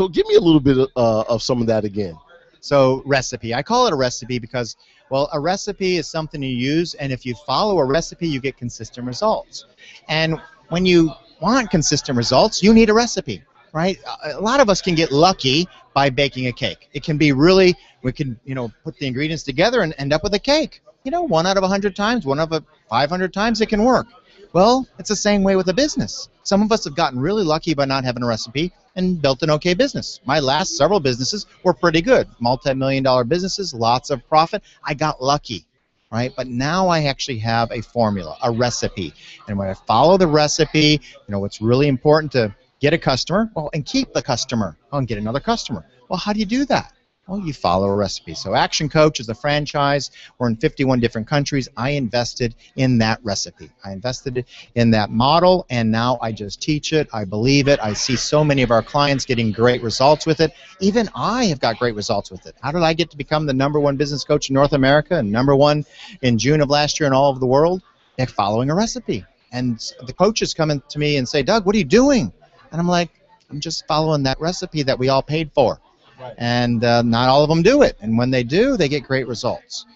give me a little bit of some of that again. So recipe, I call it a recipe because, well, a recipe is something you use, and if you follow a recipe, you get consistent results. And when you want consistent results, you need a recipe, right? A lot of us can get lucky by baking a cake. It can be really, we can, put the ingredients together and end up with a cake. 1 out of 100 times, 1 out of 500 times it can work. Well, it's the same way with a business. Some of us have gotten really lucky by not having a recipe and built an okay business. My last several businesses were pretty good. Multi-million-dollar businesses, lots of profit. I got lucky. Right? But now I actually have a formula, a recipe. And when I follow the recipe, it's really important to get a customer, and keep the customer, and get another customer. Well, how do you do that? Well, you follow a recipe. So Action Coach is a franchise. We're in 51 different countries. I invested in that recipe. I invested in that model, and now I just teach it. I believe it. I see so many of our clients getting great results with it. Even I have got great results with it. How did I get to become the #1 business coach in North America and #1 in June of last year in all of the world? They're following a recipe. And the coaches come in to me and say, Doug, what are you doing? And I'm like, I'm just following that recipe that we all paid for. Right. And not all of them do it. And when they do, they get great results.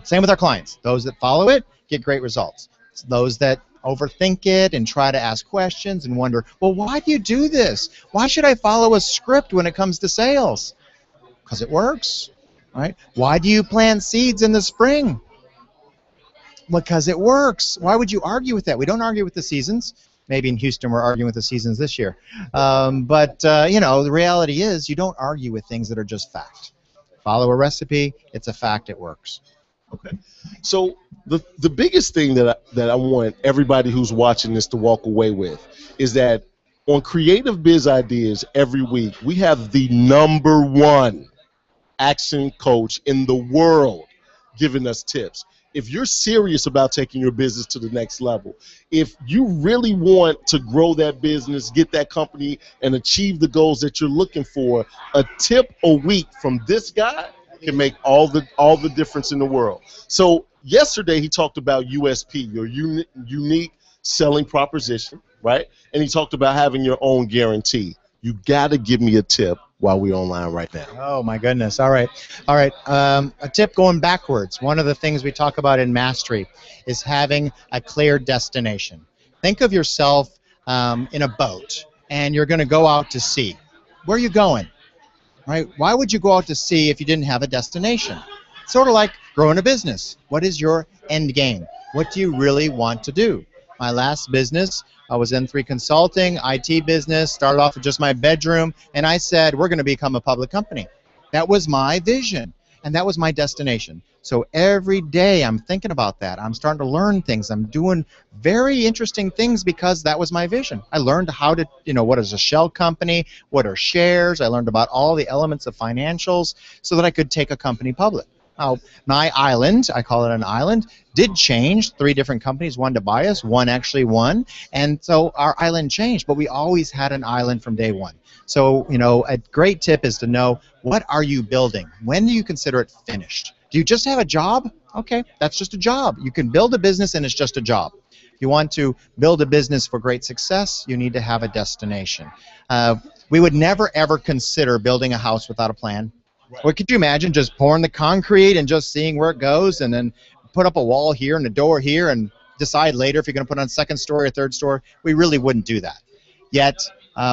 Same with our clients. Those that follow it get great results. It's those that overthink it and try to ask questions and wonder, well, why do you do this? Why should I follow a script when it comes to sales? Because it works. Right? Why do you plant seeds in the spring? Because it works. Why would you argue with that? We don't argue with the seasons. Maybe in Houston we're arguing with the seasons this year. But the reality is you don't argue with things that are just fact. Follow a recipe. It's a fact. It works. Okay. So the biggest thing that I want everybody who's watching this to walk away with is that on Creative Biz Ideas every week we have the #1 action coach in the world giving us tips. If you're serious about taking your business to the next level, if you really want to grow that business, get that company, and achieve the goals that you're looking for, a tip a week from this guy can make all the difference in the world. So yesterday he talked about USP, your unique selling proposition, right? And he talked about having your own guarantee. You got to give me a tip while we're online right now. Oh, my goodness. All right. A tip going backwards. One of the things we talk about in Mastery is having a clear destination. Think of yourself in a boat, and you're going to go out to sea. Where are you going? Right? Why would you go out to sea if you didn't have a destination? Sort of like growing a business. What is your end game? What do you really want to do? My last business, I was N3 Consulting, IT business, started off with just my bedroom, and I said, we're going to become a public company. That was my vision, and that was my destination. So every day I'm thinking about that. I'm starting to learn things. I'm doing very interesting things because that was my vision. I learned how to, what is a shell company, what are shares. I learned about all the elements of financials so that I could take a company public. Now, my island, I call it an island, did change. 3 different companies wanted to buy us. 1 actually won. And so our island changed, but we always had an island from day 1. So, a great tip is to know, what are you building? When do you consider it finished? Do you just have a job? Okay, that's just a job. You can build a business and it's just a job. If you want to build a business for great success, you need to have a destination. We would never, ever consider building a house without a plan. What could you imagine just pouring the concrete and just seeing where it goes, and then put up a wall here and a door here and decide later if you're going to put on second story or third story? We really wouldn't do that. Yet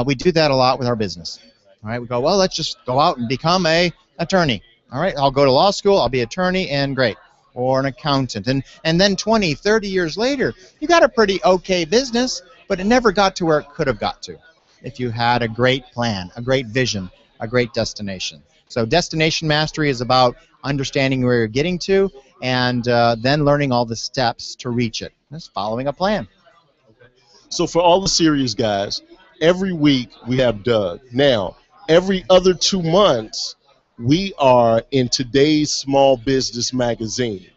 we do that a lot with our business. All right, we go, well, let's just go out and become a attorney. All right, I'll go to law school, I'll be attorney, and great. Or an accountant. And then 20, 30 years later, you got a pretty okay business, but it never got to where it could have got to if you had a great plan, a great vision, a great destination. So destination mastery is about understanding where you're getting to and then learning all the steps to reach it. That's following a plan. So for all the serious guys, every week we have Doug. Now, every other 2 months, we are in today's small business magazine.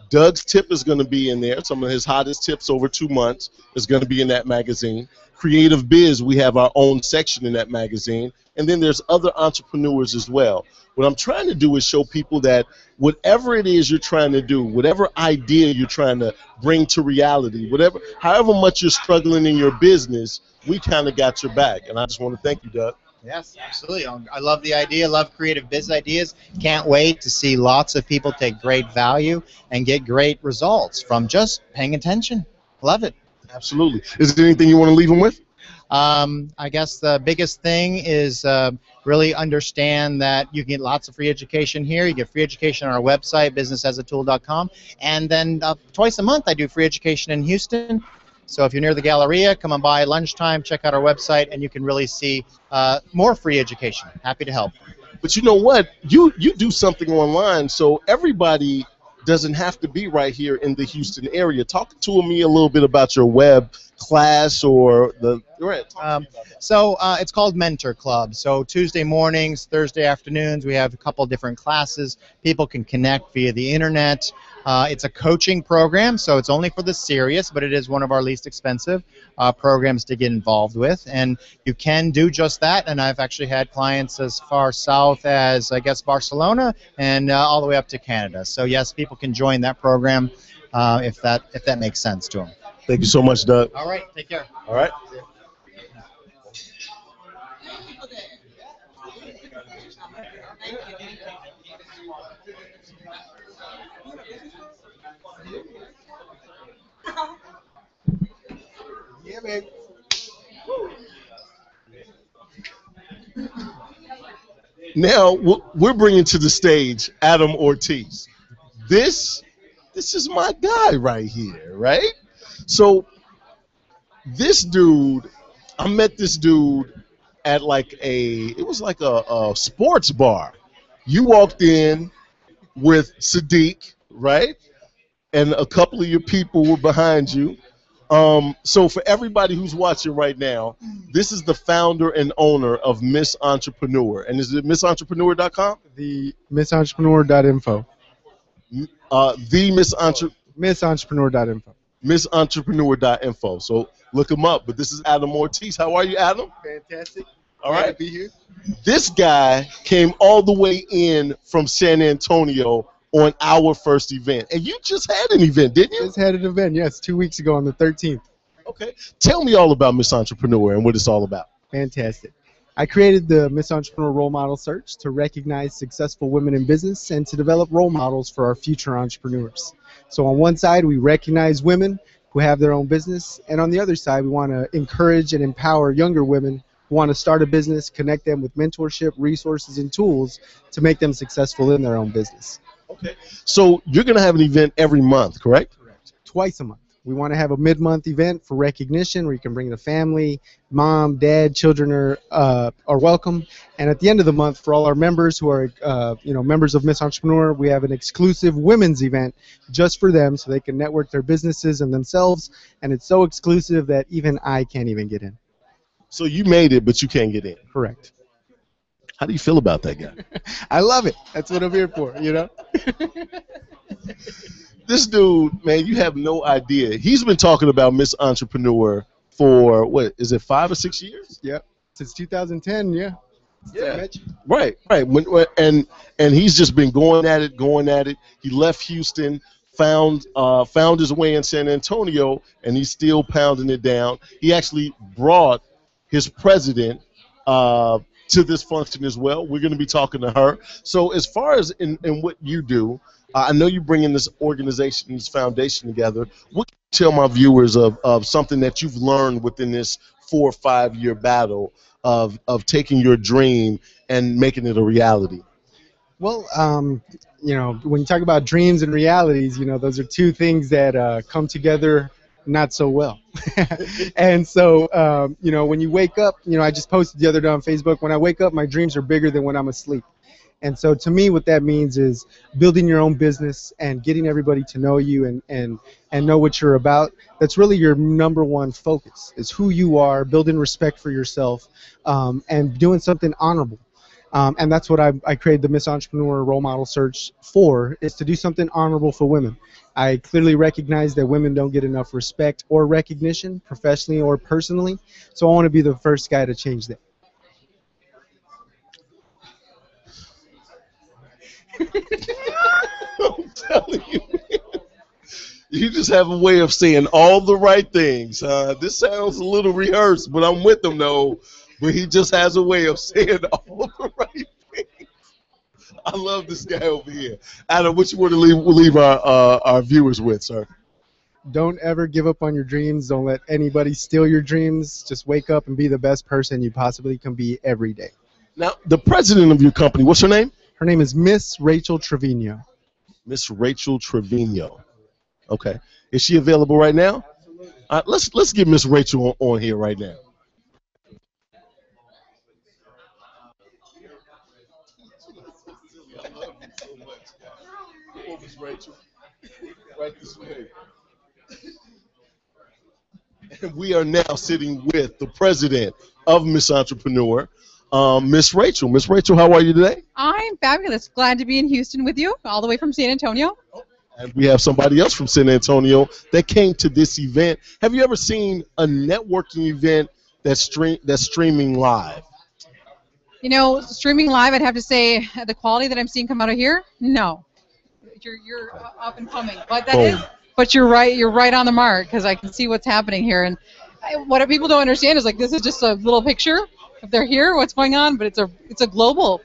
Doug's tip is going to be in there. Some of his hottest tips over 2 months is going to be in that magazine. Creative Biz, we have our own section in that magazine. And then there's other entrepreneurs as well. What I'm trying to do is show people that whatever it is you're trying to do, whatever idea you're trying to bring to reality, however much you're struggling in your business, we kind of got your back. And I just want to thank you, Doug. Yes, absolutely. I love the idea, love Creative Biz Ideas. Can't wait to see lots of people take great value and get great results from just paying attention. Love it. Absolutely. Is there anything you want to leave them with? I guess the biggest thing is really understand that you can get lots of free education here. You get free education on our website, businessasatool.com. And then twice a month I do free education in Houston. So if you're near the Galleria, come on by lunchtime, check out our website, and you can really see more free education. Happy to help. But you know what? You do something online, so everybody doesn't have to be right here in the Houston area. Talk to me a little bit about your web class or the. It's called Mentor Club. So Tuesday mornings, Thursday afternoons, we have a couple different classes. People can connect via the internet. It's a coaching program, so it's only for the serious, but it is one of our least expensive programs to get involved with. And you can do just that, and I've actually had clients as far south as, I guess, Barcelona and all the way up to Canada. So yes, people can join that program if that makes sense to them. Thank you so much, Doug. All right, take care. All right. Yeah, babe. Now we're bringing to the stage Adam Ortiz. This is my guy right here, right? So this dude, I met this dude at it was like a sports bar. You walked in with Sadiq, right? And a couple of your people were behind you. So for everybody who's watching right now, this is the founder and owner of Miss Entrepreneur. And is it missentrepreneur.com? The missentrepreneur.info. Missentrepreneur.info. Missentrepreneur.info. So look him up. But this is Adam Ortiz. How are you, Adam? Fantastic. All right. Glad to be here. This guy came all the way in from San Antonio on our first event. And you just had an event, didn't you? Just had an event, yes, 2 weeks ago on the 13th. Okay. Tell me all about Miss Entrepreneur and what it's all about. Fantastic. I created the Miss Entrepreneur Role Model Search to recognize successful women in business and to develop role models for our future entrepreneurs. So on one side, we recognize women who have their own business, and on the other side, we want to encourage and empower younger women who want to start a business, connect them with mentorship, resources, and tools to make them successful in their own business. Okay. So you're going to have an event every month, correct? Correct. Twice a month. We want to have a mid-month event for recognition where you can bring the family, mom, dad, children are welcome. And at the end of the month, for all our members who are members of Miss Entrepreneur, we have an exclusive women's event just for them so they can network their businesses and themselves. And it's so exclusive that even I can't even get in. So you made it, but you can't get in. Correct. How do you feel about that guy? I love it. That's what I'm here for, you know? This dude, man, you have no idea. He's been talking about Miss Entrepreneur for, what, is it 5 or 6 years? Yep. Since 2010, yeah. Yeah. Right. And he's just been going at it. He left Houston, found his way in San Antonio, and he's still pounding it down. He actually brought his president, to this function as well. We're going to be talking to her. So as far as in what you do, I know you bring in this organization, this foundation together. What can you tell my viewers of something that you've learned within this 4 or 5 year battle of taking your dream and making it a reality? Well, when you talk about dreams and realities, those are two things that come together not so well. And so, when you wake up, I just posted the other day on Facebook, when I wake up, my dreams are bigger than when I'm asleep. And so to me, what that means is building your own business and getting everybody to know you and know what you're about. That's really your number one focus, is who you are, building respect for yourself, and doing something honorable. And that's what I created the Miss Entrepreneur Role Model Search for, is to do something honorable for women. I clearly recognize that women don't get enough respect or recognition, professionally or personally, so I want to be the first guy to change that. I'm telling you, you just have a way of saying all the right things. This sounds a little rehearsed, but I'm with him though. But he just has a way of saying all the right things. I love this guy over here. Adam, what you want to leave our viewers with, sir? Don't ever give up on your dreams. Don't let anybody steal your dreams. Just wake up and be the best person you possibly can be every day. Now, the president of your company, what's her name? Her name is Miss Rachel Trevino. Miss Rachel Trevino. Okay. Is she available right now? Let's get Miss Rachel on here right now. Miss Rachel, right this way. And we are now sitting with the president of Miss Entrepreneur, Miss Rachel. Miss Rachel, how are you today? I'm fabulous. Glad to be in Houston with you, all the way from San Antonio. And we have somebody else from San Antonio that came to this event. Have you ever seen a networking event that's streaming live? Streaming live, I'd have to say the quality that I'm seeing come out of here, no. You're up and coming, but you're right. You're right on the mark, because I can see what's happening here. And what people don't understand is, like, this is just a little picture. If they're here, what's going on? But it's a global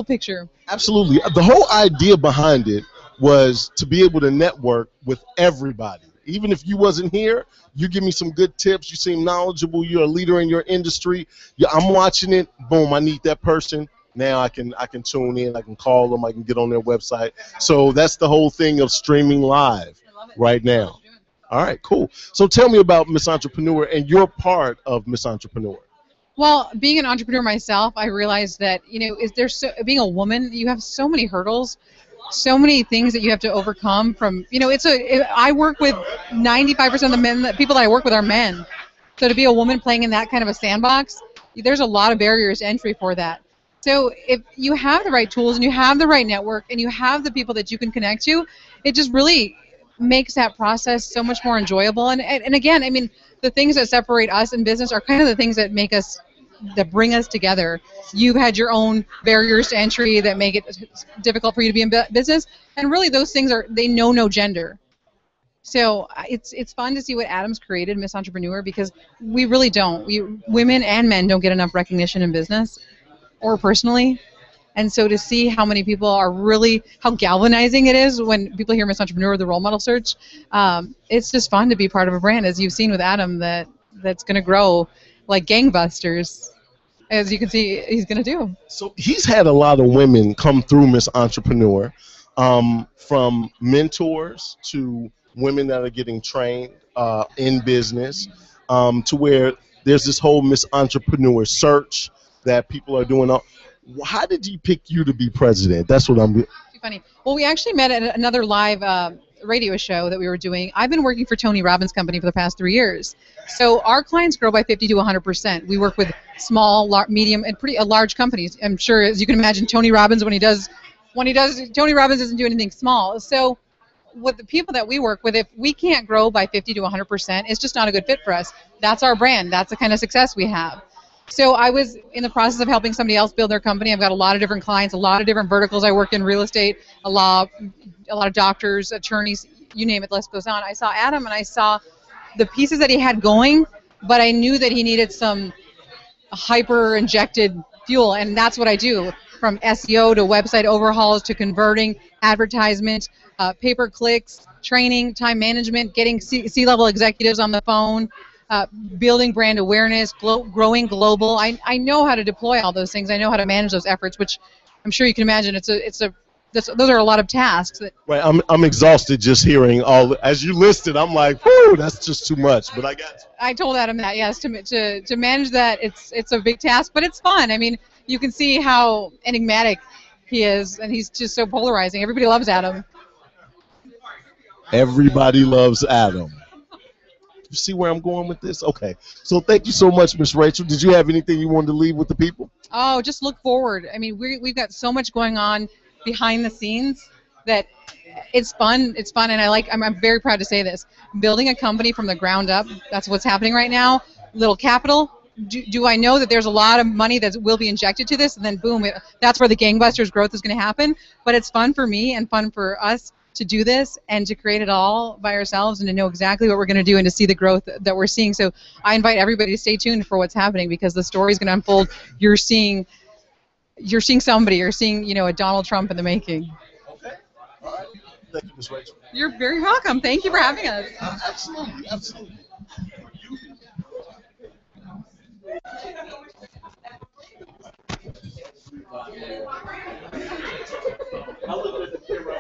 picture. Absolutely. The whole idea behind it was to be able to network with everybody. Even if you wasn't here, you give me some good tips. You seem knowledgeable. You're a leader in your industry. I'm watching it. Boom, I need that person. Now I can tune in. I can call them. I can get on their website. So that's the whole thing of streaming live right now. All right, cool. So tell me about Miss Entrepreneur and your part of Miss Entrepreneur. Well, being an entrepreneur myself, I realized that, being a woman, you have so many hurdles, so many things that you have to overcome from, I work with 95% of the people that I work with are men. So to be a woman playing in that kind of a sandbox, there's a lot of barriers to entry for that. So if you have the right tools and you have the right network and you have the people that you can connect to, it just really makes that process so much more enjoyable. And again, I mean, the things that separate us in business are kind of the things that bring us together. You've had your own barriers to entry that make it difficult for you to be in business, and really those things they know no gender. So it's fun to see what Adam's created, Miss Entrepreneur, because we really don't. Women and men don't get enough recognition in business or personally. And so to see how many people are really, how galvanizing it is when people hear Miss Entrepreneur, the role model search, it's just fun to be part of a brand, as you've seen with Adam, that's going to grow like gangbusters, as you can see he's going to do. So he's had a lot of women come through Miss Entrepreneur, from mentors to women that are getting trained in business, to where there's this whole Miss Entrepreneur search that people are doing. How did he pick you to be president? That's what I'm. Too funny. Well, we actually met at another live radio show that we were doing. I've been working for Tony Robbins' company for the past 3 years. So our clients grow by 50 to 100%. We work with small, medium, and large companies. I'm sure, as you can imagine, Tony Robbins, Tony Robbins doesn't do anything small. So with the people that we work with, if we can't grow by 50 to 100%, it's just not a good fit for us. That's our brand. That's the kind of success we have. So I was in the process of helping somebody else build their company. I've got a lot of different clients, a lot of different verticals. I work in real estate, a lot of doctors, attorneys, you name it, the list goes on. I saw Adam and I saw the pieces that he had going, but I knew that he needed some hyper-injected fuel, and that's what I do, from SEO to website overhauls to converting, advertisement, pay-per-clicks, training, time management, getting C-level executives on the phone, building brand awareness, growing global. I know how to deploy all those things. I know how to manage those efforts, which I'm sure you can imagine. Those are a lot of tasks. Right, I'm exhausted just hearing all. As you listed, I'm like, whoo, that's just too much. But I got you. I told Adam that, yes, to manage that, it's a big task, but it's fun. I mean, you can see how enigmatic he is, and he's just so polarizing. Everybody loves Adam. Everybody loves Adam. You see where I'm going with this? Okay. So thank you so much, Miss Rachel. Did you have anything you wanted to leave with the people? Oh, just look forward. I mean, we've got so much going on behind the scenes that it's fun. It's fun, and I'm very proud to say this. Building a company from the ground up, that's what's happening right now. Little capital. Do I know that there's a lot of money that will be injected to this, and then boom, that's where the gangbusters growth is going to happen. But it's fun for me and fun for us to do this and to create it all by ourselves and to know exactly what we're going to do and to see the growth that we're seeing. So I invite everybody to stay tuned for what's happening, because the story is going to unfold. You're seeing somebody. You're seeing, a Donald Trump in the making. Okay. All right. Thank you, Ms. Rachel. You're very welcome. Thank you for having us. Absolutely. Absolutely. I look at the camera,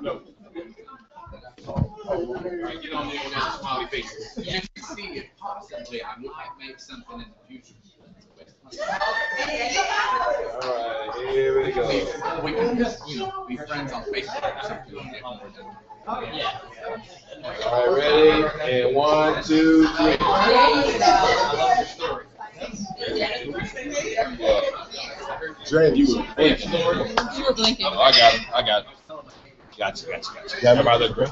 no. Get on there with that smiley face. You can see it possibly. I might make something in the future. All right, here we go. We can just, be friends on Facebook or something. Yeah. All right, ready? And 1, 2, 3. Jane, you were blinking. You were blinking. Oh, I got it. Gotcha. Got Everybody look great.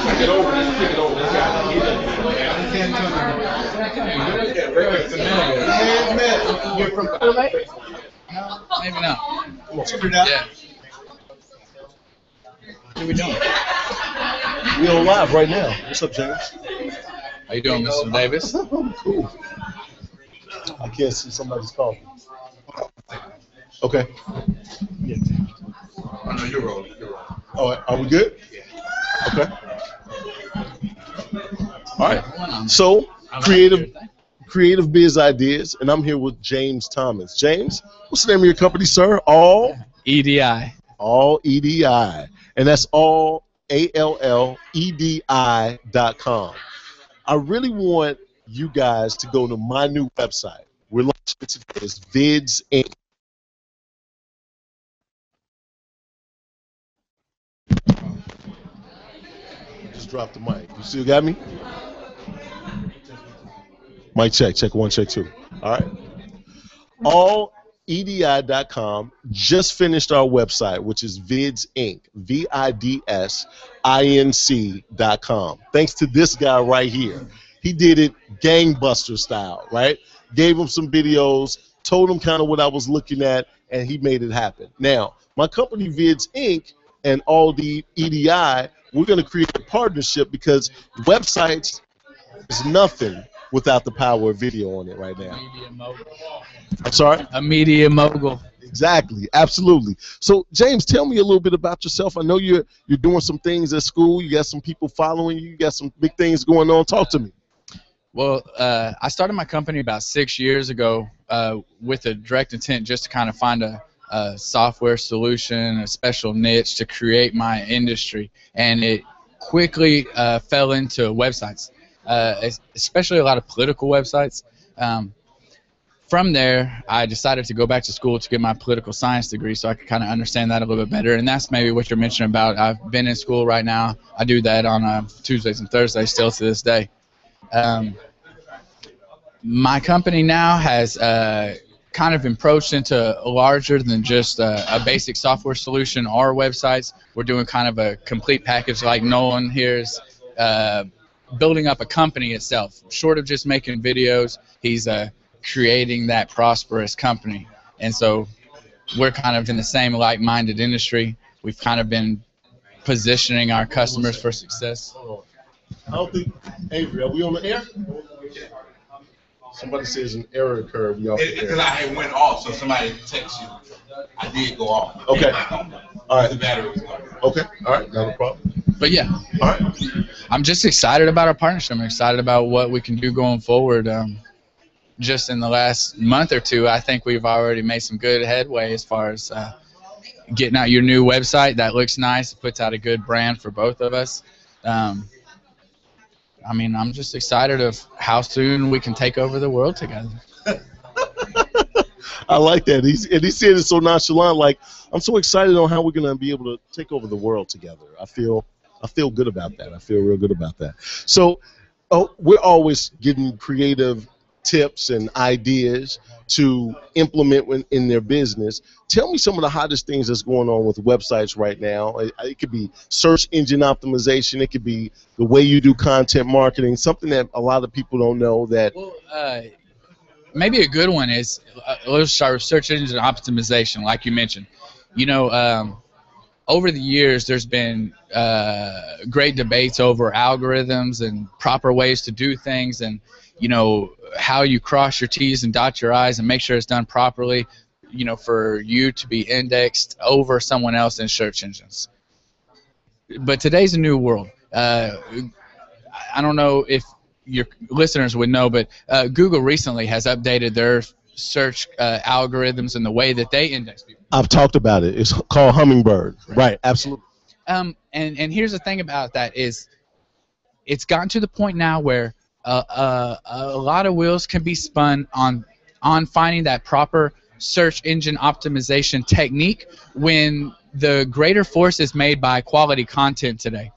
Kick it over. You're from Clearlake? No, maybe not. Yeah. What are we doing? We on live right now. What's up, James? How you doing, Mr. Davis? Cool. I can't see somebody's calling. Okay. Oh, no, you're rolling. Oh, are we good? Yeah. Okay. All right. So, Creative Biz Ideas, and I'm here with James Thomas. James, what's the name of your company, sir? All EDI. All EDI, and that's all ALLEDI.com. I really want you guys to go to my new website. We're launching it today. It's Vids Inc. Just dropped the mic. You still got me? Mic check. Check 1, check 2. All right. AllEDI.com just finished our website, which is Vids Inc. VIDSINC.com. Thanks to this guy right here. He did it gangbuster style, right? Gave him some videos, told him kind of what I was looking at, and he made it happen. Now, my company Vids Inc. and All the EDI, we're going to create a partnership because websites is nothing without the power of video on it right now. Media mogul. I'm sorry? A media mogul. Exactly, absolutely. So, James, tell me a little bit about yourself. I know you're doing some things at school. You got some people following you. You got some big things going on. Talk to me. Well, I started my company about 6 years ago with a direct intent just to kind of find a software solution, a special niche to create my industry, and it quickly fell into websites, especially a lot of political websites. From there, I decided to go back to school to get my political science degree so I could kind of understand that a little bit better, and that's maybe what you're mentioning about. I've been in school right now. I do that on Tuesdays and Thursdays still to this day. My company now has kind of approached into larger than just a basic software solution or websites. We're doing kind of a complete package like Nolen here's building up a company itself. Short of just making videos, he's creating that prosperous company. And so we're kind of in the same like-minded industry. We've kind of been positioning our customers for success. I don't think, Avery, are we on the air? Somebody says an error occurred. Because I had went off, so somebody text you. I did go off. Okay. All right. The battery was gone. Okay. All right. Not a problem. But yeah, All right. I'm just excited about our partnership. I'm excited about what we can do going forward. Just in the last month or two, I think we've already made some good headway as far as getting out your new website. That looks nice. It puts out a good brand for both of us. I mean, I'm just excited of how soon we can take over the world together. I like that. He said it so nonchalant. Like, I'm so excited on how we're gonna be able to take over the world together. I feel good about that. I feel real good about that. So, we're always getting creative tips and ideas to implement in their business. Tell me some of the hottest things that's going on with websites right now. It could be search engine optimization. It could be the way you do content marketing, something that a lot of people don't know that. Well, maybe a good one is, let's start with search engine optimization, like you mentioned. You know, over the years, there's been great debates over algorithms and proper ways to do things, and you know how you cross your T's and dot your I's and make sure it's done properly. You know, for you to be indexed over someone else in search engines. But today's a new world. I don't know if your listeners would know, but Google recently has updated their search algorithms and the way that they index people. I've talked about it. It's called Hummingbird. Right. Absolutely. And here's the thing about that is, it's gotten to the point now where a lot of wheels can be spun on finding that proper search engine optimization technique when the greater force is made by quality content today.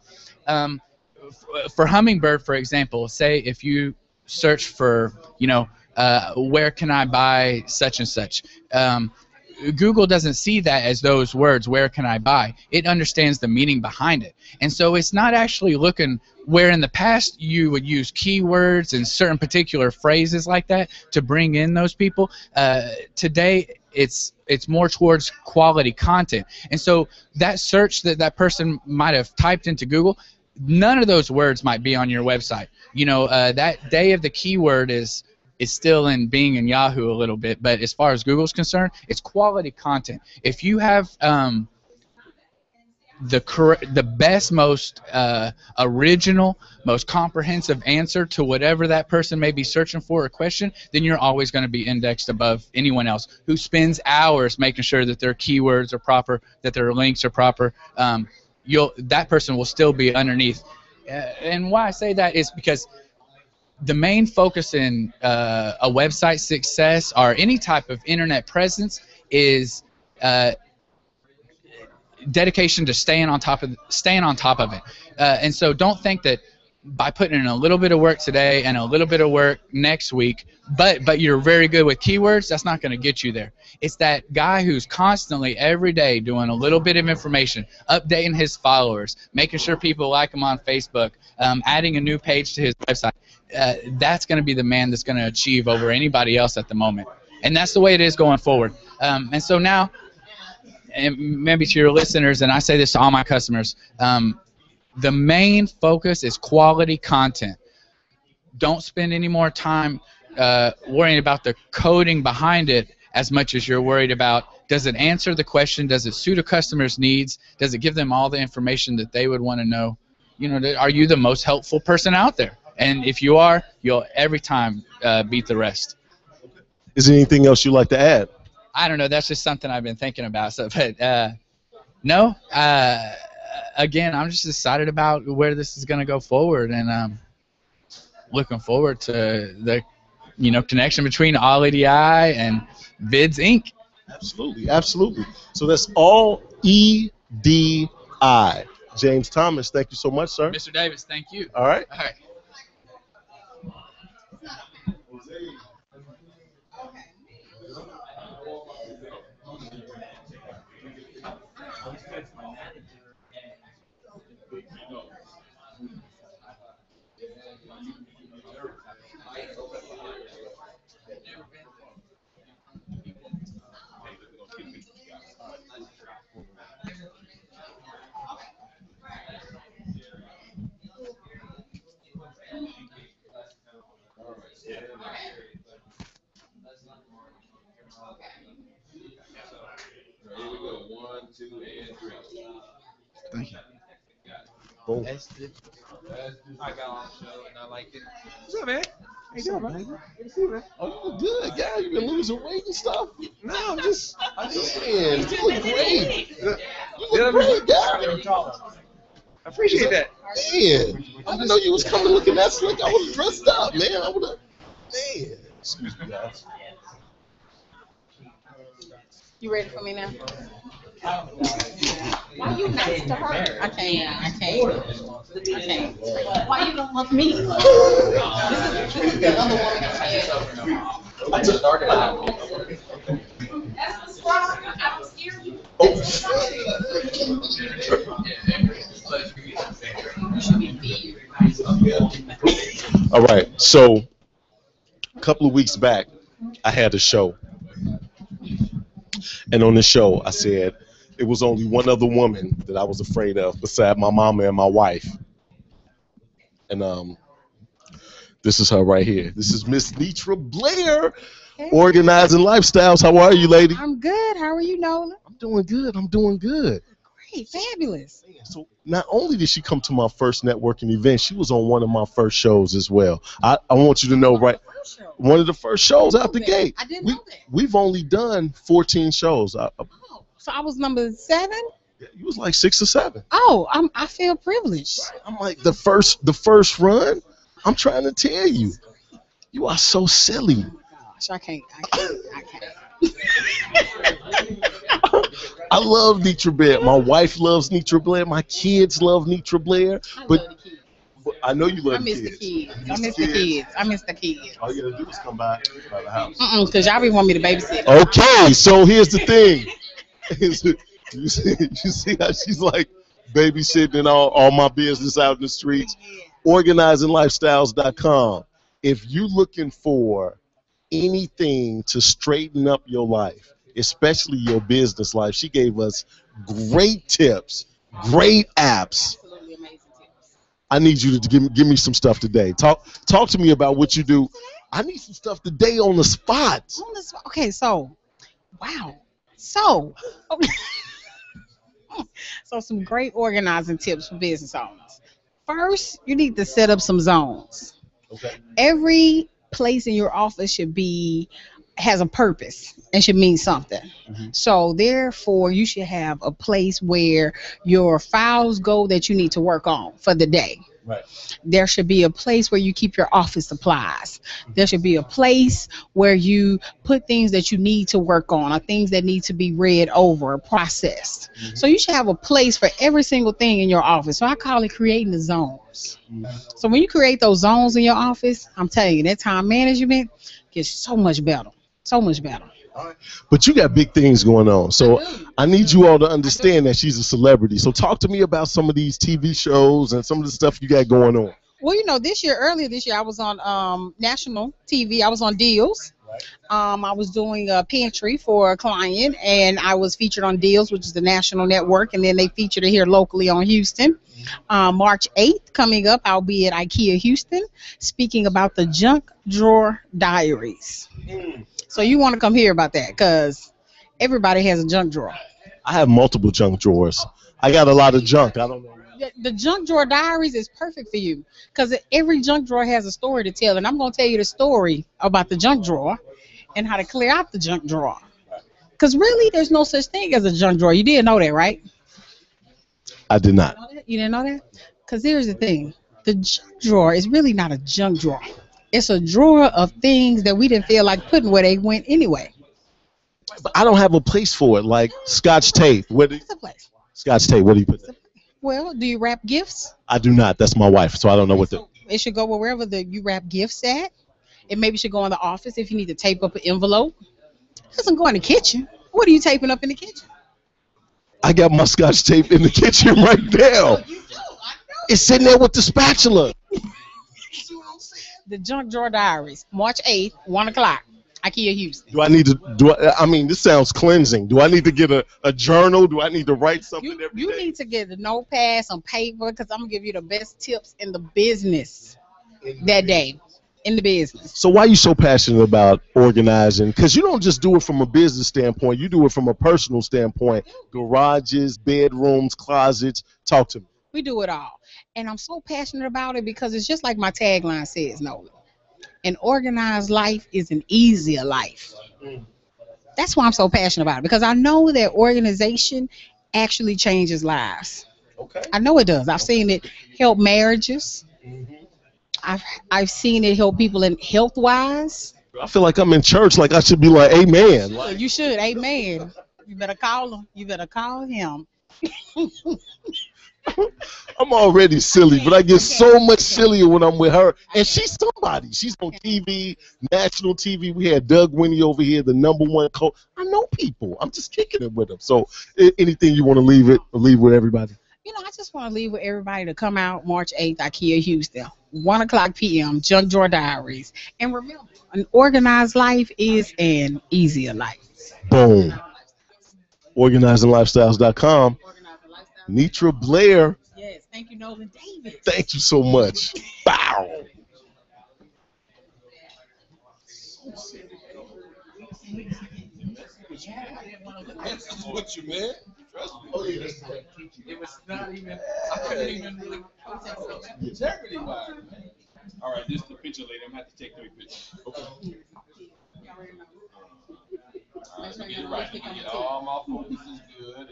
For Hummingbird, for example, say if you search for, you know, where can I buy such and such, Google doesn't see that as those words, where can I buy? It understands the meaning behind it. And so it's not actually looking where in the past you would use keywords and certain particular phrases like that to bring in those people. Today it's more towards quality content. And so that search that person might have typed into Google, none of those words might be on your website. You know, that day of the keyword is still in Bing and Yahoo a little bit, but as far as Google's concerned, it's quality content. If you have the best, most original, most comprehensive answer to whatever that person may be searching for a question, then you're always going to be indexed above anyone else who spends hours making sure that their keywords are proper, that their links are proper. That person will still be underneath. And why I say that is because the main focus in a website success or any type of internet presence is dedication to staying on top of it. And so don't think that by putting in a little bit of work today and a little bit of work next week, but you're very good with keywords, that's not going to get you there. It's that guy who's constantly every day doing a little bit of information, updating his followers, making sure people like him on Facebook, adding a new page to his website. That's going to be the man that's going to achieve over anybody else at the moment. And that's the way it is going forward. And so now, and maybe to your listeners, and I say this to all my customers, the main focus is quality content. Don't spend any more time worrying about the coding behind it as much as you're worried about, does it answer the question, does it suit a customer's needs, does it give them all the information that they would want to know? You know, are you the most helpful person out there? And if you are, you'll every time beat the rest. Is there anything else you'd like to add? I don't know. That's just something I've been thinking about. So, but no. Again, I'm just excited about where this is going to go forward, and looking forward to the, connection between All EDI and Vids Inc. Absolutely, absolutely. So that's All EDI. James Thomas, thank you so much, sir. Mr. Davis, thank you. All right. All right. Boom. I got on the show and I liked it. What's up, man? How you doing, man? Good to see you, man. Oh, you look good, guy. You been losing weight and stuff. No, I'm just Man, you look great. You Yeah, look great, guy. I appreciate that. Man, I didn't know you was coming looking that slick. I would have dressed up, man. I would have. Man, excuse me, guys. You ready for me now? Why you next to her? I can't. Why you don't love me? This is the other woman that said. I just started out. That's the problem. I don't scare you. All right, so a couple of weeks back, I had a show. And on the show, I said it was only one other woman that I was afraid of beside my mama and my wife. And this is her right here. This is Miss Nitra Blair, Organizing Lifestyles. How are you, lady? I'm good. How are you, Nolen? I'm doing good. I'm doing good. Great. Fabulous. So not only did she come to my first networking event, she was on one of my first shows as well. I want you to know, right? One of the first shows out the gate. I didn't know that. We've only done 14 shows. So I was number 7? You was like 6 or 7. Oh, I feel privileged. I'm like the first run. I'm trying to tell you, you are so silly. Gosh, I can't. I love Nitra Blair. My wife loves Nitra Blair. My kids love Nitra Blair. But I know you love the kids. I miss the kids. All you gotta do is come by the house. Because y'all be want me to babysit. Okay, so here's the thing. You see how she's like babysitting all my business out in the streets. OrganizingLifestyles.com. If you're looking for anything to straighten up your life, especially your business life, she gave us great tips, great apps. I need you to give me some stuff today. Talk to me about what you do. I need some stuff today on the spot. Okay, so, wow. So some great organizing tips for business owners. First, you need to set up some zones. Okay. Every place in your office has a purpose and should mean something. Mm-hmm. So therefore, you should have a place where your files go that you need to work on for the day. Right. There should be a place where you keep your office supplies. There should be a place where you put things that you need to work on or things that need to be read over or processed. Mm-hmm. So you should have a place for every single thing in your office. So I call it creating the zones. Mm-hmm. So when you create those zones in your office, I'm telling you, that time management gets so much better. So much better. But you got big things going on. So I need you all to understand that she's a celebrity. So talk to me about some of these TV shows and some of the stuff you got going on. Well, earlier this year, I was on national TV. I was on Deals. I was doing a pantry for a client, and I was featured on Deals, which is the national network, and then they featured it here locally on Houston. March 8th, coming up, I'll be at IKEA Houston, speaking about the Junk Drawer Diaries. So you want to come hear about that, because everybody has a junk drawer. I have multiple junk drawers. I got a lot of junk. I don't know. The Junk Drawer Diaries is perfect for you, because every junk drawer has a story to tell, and I'm going to tell you the story about the junk drawer and how to clear out the junk drawer. Because really, there's no such thing as a junk drawer. You didn't know that, right? I did not. You didn't know that? Because here's the thing. The junk drawer is really not a junk drawer. It's a drawer of things that we didn't feel like putting where they went anyway. But I don't have a place for it, like Scotch tape. It's a place. Scotch tape, what do you put there? Well, do you wrap gifts? I do not. That's my wife, so I don't know what to. It should go wherever you wrap gifts at. It maybe should go in the office if you need to tape up an envelope. It doesn't go in the kitchen. What are you taping up in the kitchen? I got my Scotch tape in the kitchen right now. You do. I know. It's sitting there with the spatula. The Junk Drawer Diaries, March 8th, 1 o'clock, IKEA Houston. Do I need to, this sounds cleansing. Do I need to get a journal? Do I need to write something every day? You need to get a notepad, some paper, because I'm going to give you the best tips in the business that day. in the business. So why are you so passionate about organizing? Because you don't just do it from a business standpoint. You do it from a personal standpoint. Garages, bedrooms, closets. Talk to me. We do it all. And I'm so passionate about it because it's just like my tagline says, Nolen. An organized life is an easier life. That's why I'm so passionate about it, because I know that organization actually changes lives. Okay. I know it does. I've seen it help marriages. I've seen it help people in health wise. I feel like I'm in church. Like I should be like, amen. Like, You should, amen. You better call him. You better call him. I'm already silly, but I get so much sillier when I'm with her. And she's somebody. She's on TV, national TV. We had Doug Winnie over here, the #1 coach. I know people. I'm just kicking it with them. So anything you want to leave with everybody? You know, I just want to leave with everybody to come out March 8th, IKEA Houston, 1 o'clock p.m., Junk Drawer Diaries. And remember, an organized life is an easier life. Boom. OrganizingLifestyles.com. Nitra Blair. Yes, thank you, Nolen Davis. Thank you so much. Bow. What you meant? Oh, yeah. It was not even, I couldn't even really integrity wise. All right, this is the picture lady. I'm going to have to take 3 pictures. Okay. All right, let me get it right. Let me get all my focuses good. And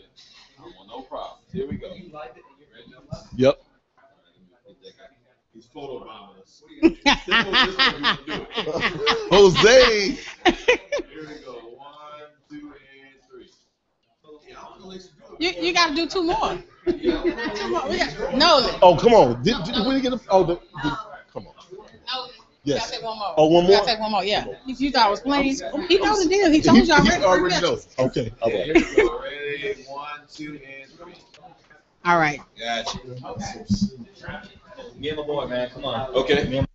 I want no problems. Here we go. Yep. He's photobombing us. Jose. Here we go. 1, 2, and 3. You got to do 2 more. 2 more. Nolen. Oh, come on. Did we get a? Come on. Yes. You gotta take 1 more. Oh, 1 more? You gotta take 1 more, yeah. You thought I was playing. He knows the deal. He told you already. He already knows. Okay. All right. Here we go. Ready? 1, 2, and 3. All right. Gotcha. Me and my boy, man. Come on. Okay.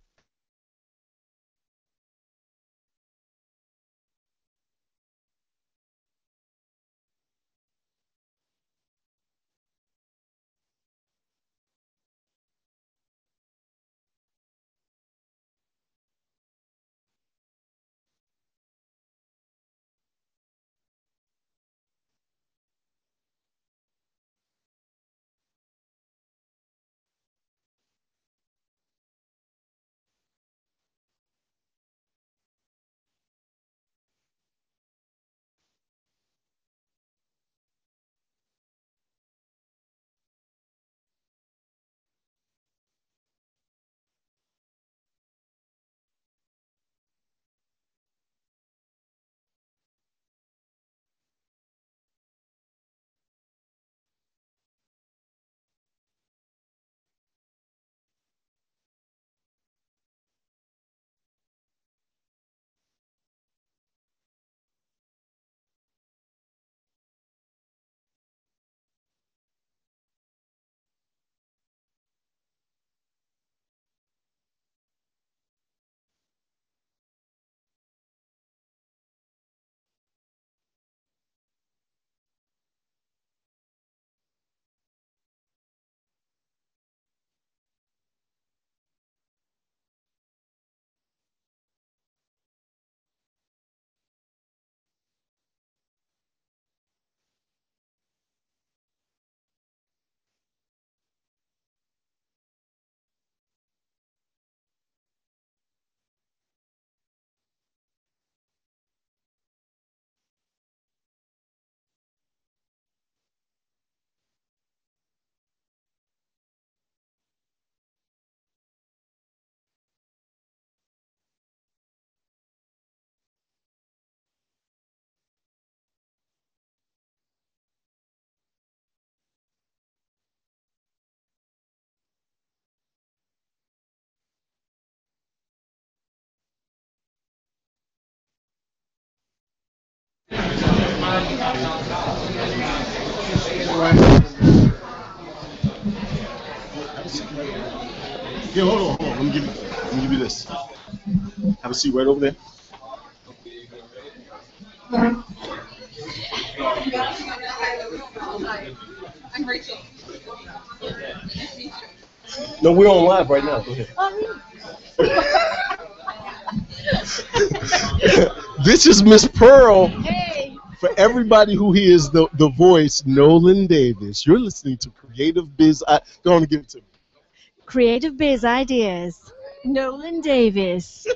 Yeah, hold on. Let me give you this. Have a seat right over there. I'm Rachel. No, we're on live right now. Go ahead. This is Miss Pearl. For everybody who hears the voice, Nolen Davis. You're listening to Creative Biz. Go on and give it to me. Creative Biz Ideas. Nolen Davis.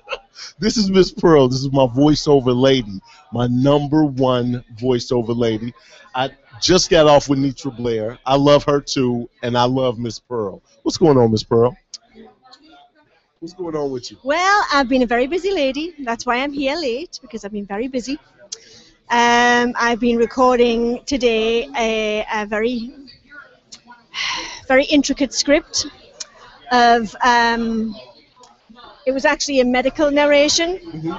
This is Miss Pearl. This is my voiceover lady, my #1 voiceover lady. I just got off with Nitra Blair. I love her too, and I love Miss Pearl. What's going on, Miss Pearl? What's going on with you? Well, I've been a very busy lady. That's why I'm here late, because I've been very busy. I've been recording today a very, very intricate script of, it was actually a medical narration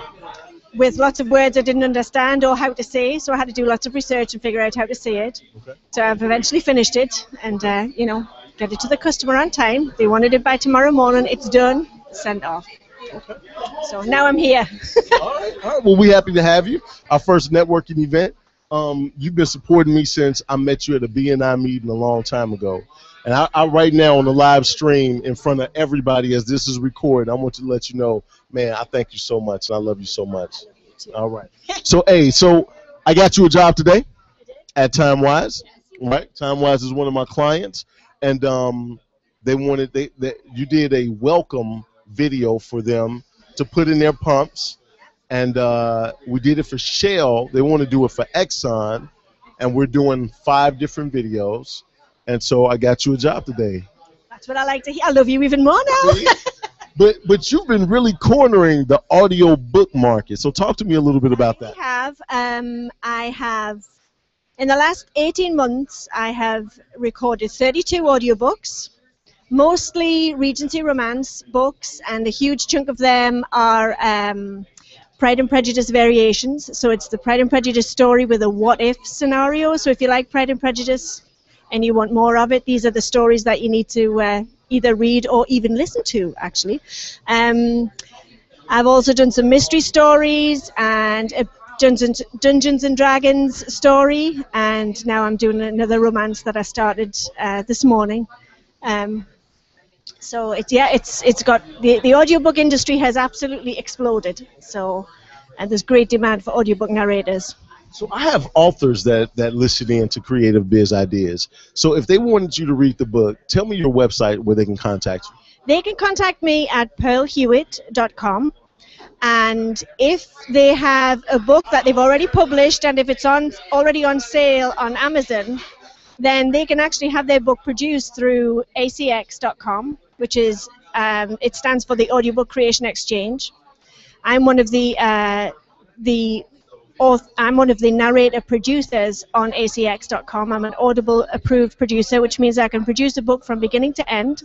with lots of words I didn't understand or how to say, so I had to do lots of research and figure out how to say it. Okay. So I've eventually finished it and, you know, get it to the customer on time. They wanted it by tomorrow morning. It's done. Sent off. Okay. So now I'm here. All right. Well, we're happy to have you. Our first networking event. You've been supporting me since I met you at a BNI meeting a long time ago. And I right now on the live stream in front of everybody as this is recorded, I want to let you know, man, I thank you so much and I love you so much. All right. So, hey, so I got you a job today at TimeWise. Right? TimeWise is one of my clients. And they wanted, you did a welcome video for them to put in their pumps, and we did it for Shell. They want to do it for Exxon, and we're doing 5 different videos, and so I got you a job today. That's what I like to hear. I love you even more now. But you've been really cornering the audio book market, so talk to me a little bit about that. I have in the last 18 months I have recorded 32 audiobooks, mostly Regency romance books, and a huge chunk of them are Pride and Prejudice variations. So it's the Pride and Prejudice story with a what-if scenario. So if you like Pride and Prejudice and you want more of it, these are the stories that you need to either read or even listen to, actually. I've also done some mystery stories and a Dungeons and Dragons story, and now I'm doing another romance that I started this morning. So it's got the audiobook industry has absolutely exploded. So, and there's great demand for audiobook narrators. So I have authors that listen in to Creative Biz Ideas. So if they wanted you to read the book, tell me your website where they can contact you. They can contact me at pearlhewitt.com. And if they have a book that they've already published, and if it's already on sale on Amazon, then they can actually have their book produced through acx.com, which is, it stands for the Audiobook Creation Exchange. I'm one of the narrator producers on acx.com. I'm an Audible approved producer, which means I can produce a book from beginning to end.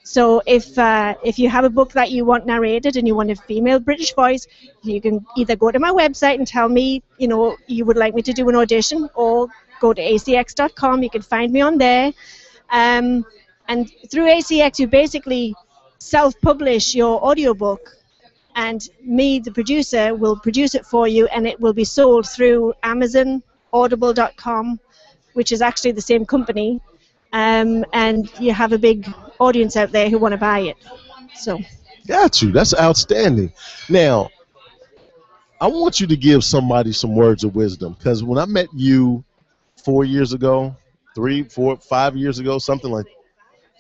So if you have a book that you want narrated and you want a female British voice, you can either go to my website and tell me, you know, you would like me to do an audition, or go to acx.com. You can find me on there. And through ACX, you basically self-publish your audiobook, and me, the producer, will produce it for you, and it will be sold through Amazon, audible.com, which is actually the same company. And you have a big audience out there who want to buy it. So. Got you. That's outstanding. Now, I want you to give somebody some words of wisdom, because when I met you 4 years ago, 3, 4, 5 years ago, something like that.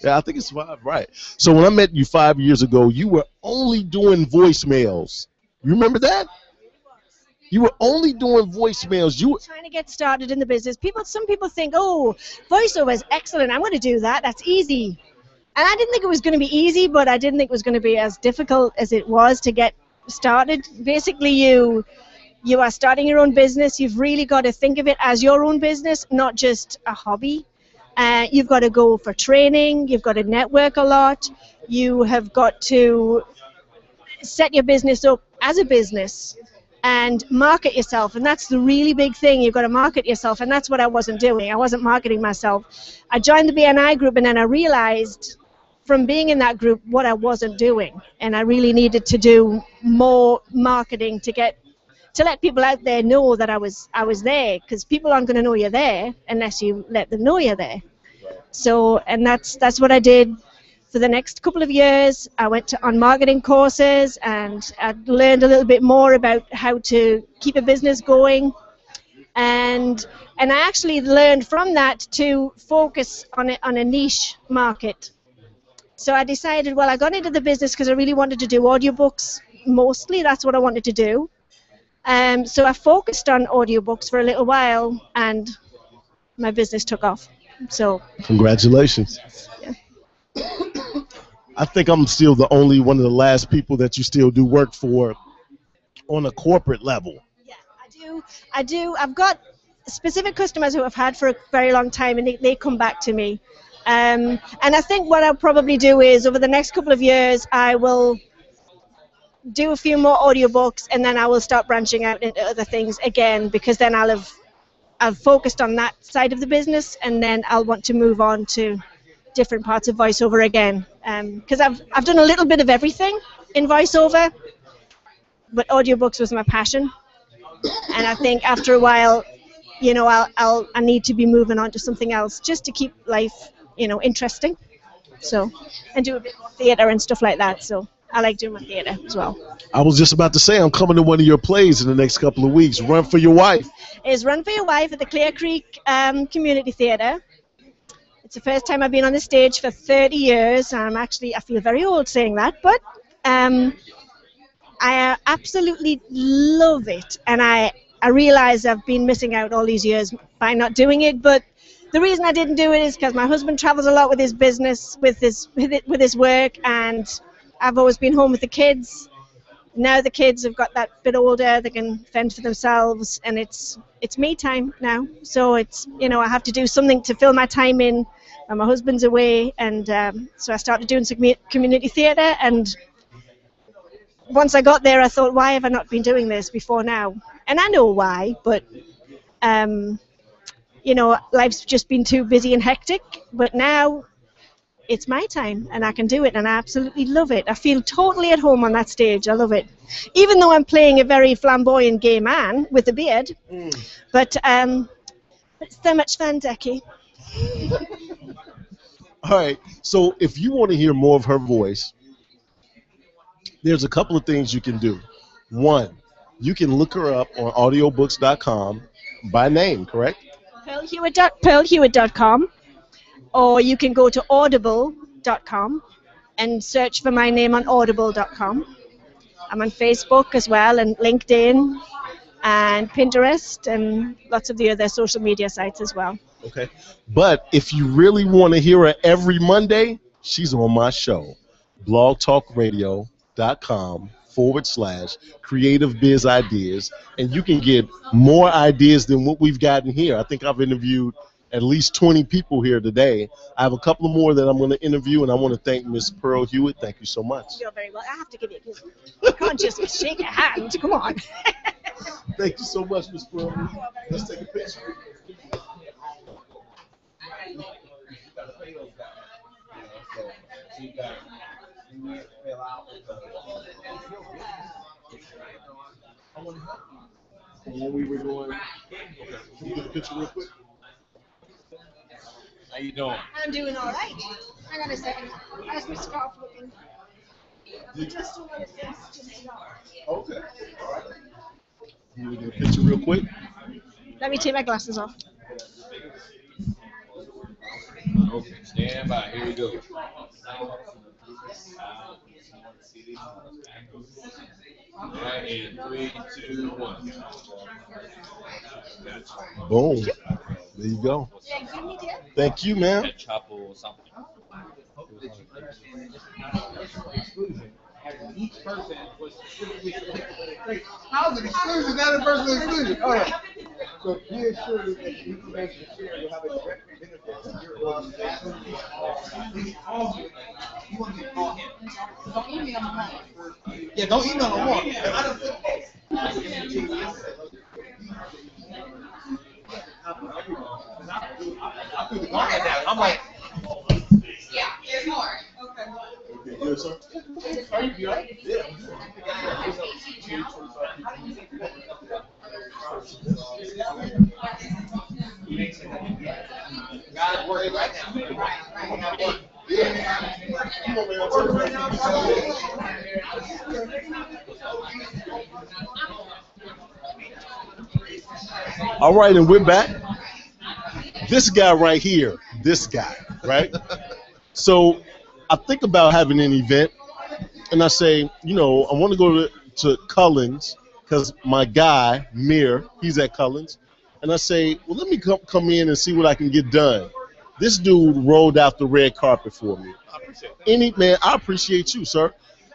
Yeah, I think it's 5, right. So when I met you 5 years ago, you were only doing voicemails. You remember that? You were only doing voicemails. You were trying to get started in the business. Some people think, oh, voiceover is excellent. I'm going to do that. That's easy. And I didn't think it was going to be easy, but I didn't think it was going to be as difficult as it was to get started. Basically, you are starting your own business. You've really got to think of it as your own business, not just a hobby. You've got to go for training. You've got to network a lot. You have got to set your business up as a business and market yourself, and that's the really big thing. You've got to market yourself, and that's what I wasn't doing. I wasn't marketing myself. I joined the BNI group, and then I realized from being in that group what I wasn't doing, and I really needed to do more marketing to let people out there know that I was there, because people aren't going to know you're there unless you let them know you're there. So, and that's what I did for the next couple of years, I went on marketing courses, and I learned a little bit more about how to keep a business going. And I actually learned from that to focus on a niche market. So I decided, well, I got into the business because I really wanted to do audiobooks mostly. That's what I wanted to do. So I focused on audiobooks for a little while, and my business took off. So Congratulations. yeah. I think I'm still the only one of the last people that you still do work for on a corporate level. I do. I've got specific customers who I've had for a very long time, and they come back to me. And I think what I'll probably do is, over the next couple of years, I will do a few more audiobooks, and then I will start branching out into other things again, because then I've focused on that side of the business, and then I'll want to move on to different parts of voiceover again. Because I've done a little bit of everything in voiceover, but audiobooks was my passion. And I think after a while, you know, I need to be moving on to something else just to keep life, you know, interesting. So, and do a bit more theater and stuff like that. So I like doing my theater as well. I was just about to say, I'm coming to one of your plays in the next couple of weeks. Run for Your Wife. Is Run for Your Wife at the Clear Creek Community Theater. It's the first time I've been on the stage for 30 years. I feel very old saying that, but I absolutely love it, and I realize I've been missing out all these years by not doing it. But the reason I didn't do it is because my husband travels a lot with his business, with his work, and I've always been home with the kids. Now the kids have got that bit older, they can fend for themselves, and it's me time now. So it's, you know, I have to do something to fill my time in when my husband's away, and so I started doing some community theatre. And once I got there, I thought, why have I not been doing this before now? And I know why, but you know, life's just been too busy and hectic. But now it's my time, and I can do it, and I absolutely love it. I feel totally at home on that stage. I love it, even though I'm playing a very flamboyant gay man with a beard. But it's so much fun, Decky. All right, so if you want to hear more of her voice, there's a couple of things you can do. One, you can look her up on audiobooks.com by name, correct? pearlhewitt.com, or you can go to audible.com and search for my name on audible.com. I'm on Facebook as well, and LinkedIn and Pinterest and lots of the other social media sites as well. Okay. But if you really want to hear her every Monday, she's on my show, blogtalkradio.com/Creative Biz Ideas, and you can get more ideas than what we've gotten here. I think I've interviewed at least 20 people here today. I have a couple more that I'm going to interview, and I want to thank Miss Pearl Hewitt. Thank you so much. You're very well. I have to give you a kiss. You can't just shake a hand. Come on. Thank you so much, Miss Pearl. Let's take a picture. When we were going, can you get a picture real quick? How you doing? I'm doing all right. Hang on a second. How's my scarf looking? Just a little bit. Okay. All right. Can we get a picture real quick? Let me take my glasses off. Okay, stand by. Here we go. All right, and 3, 2, 1. Boom. There you go. Thank you, man. Chapel or something. Each person was specifically selected. How's it exclusion? Not a personal exclusion. All right. So be assured that the information shared will have a direct benefit to your organization. You want to call him. Don't email him more. Yeah, don't email him more. I'm like, yeah, there's more. Okay. Good, sir. Are you good? Yeah. God's working right now. All right, and we're back. This guy right here, this guy, right? So I think about having an event, and I say, I want to go to Cullen's because my guy, Mir, he's at Cullen's. And I say, well, let me come in and see what I can get done. This dude rolled out the red carpet for me. Man, I appreciate you, sir.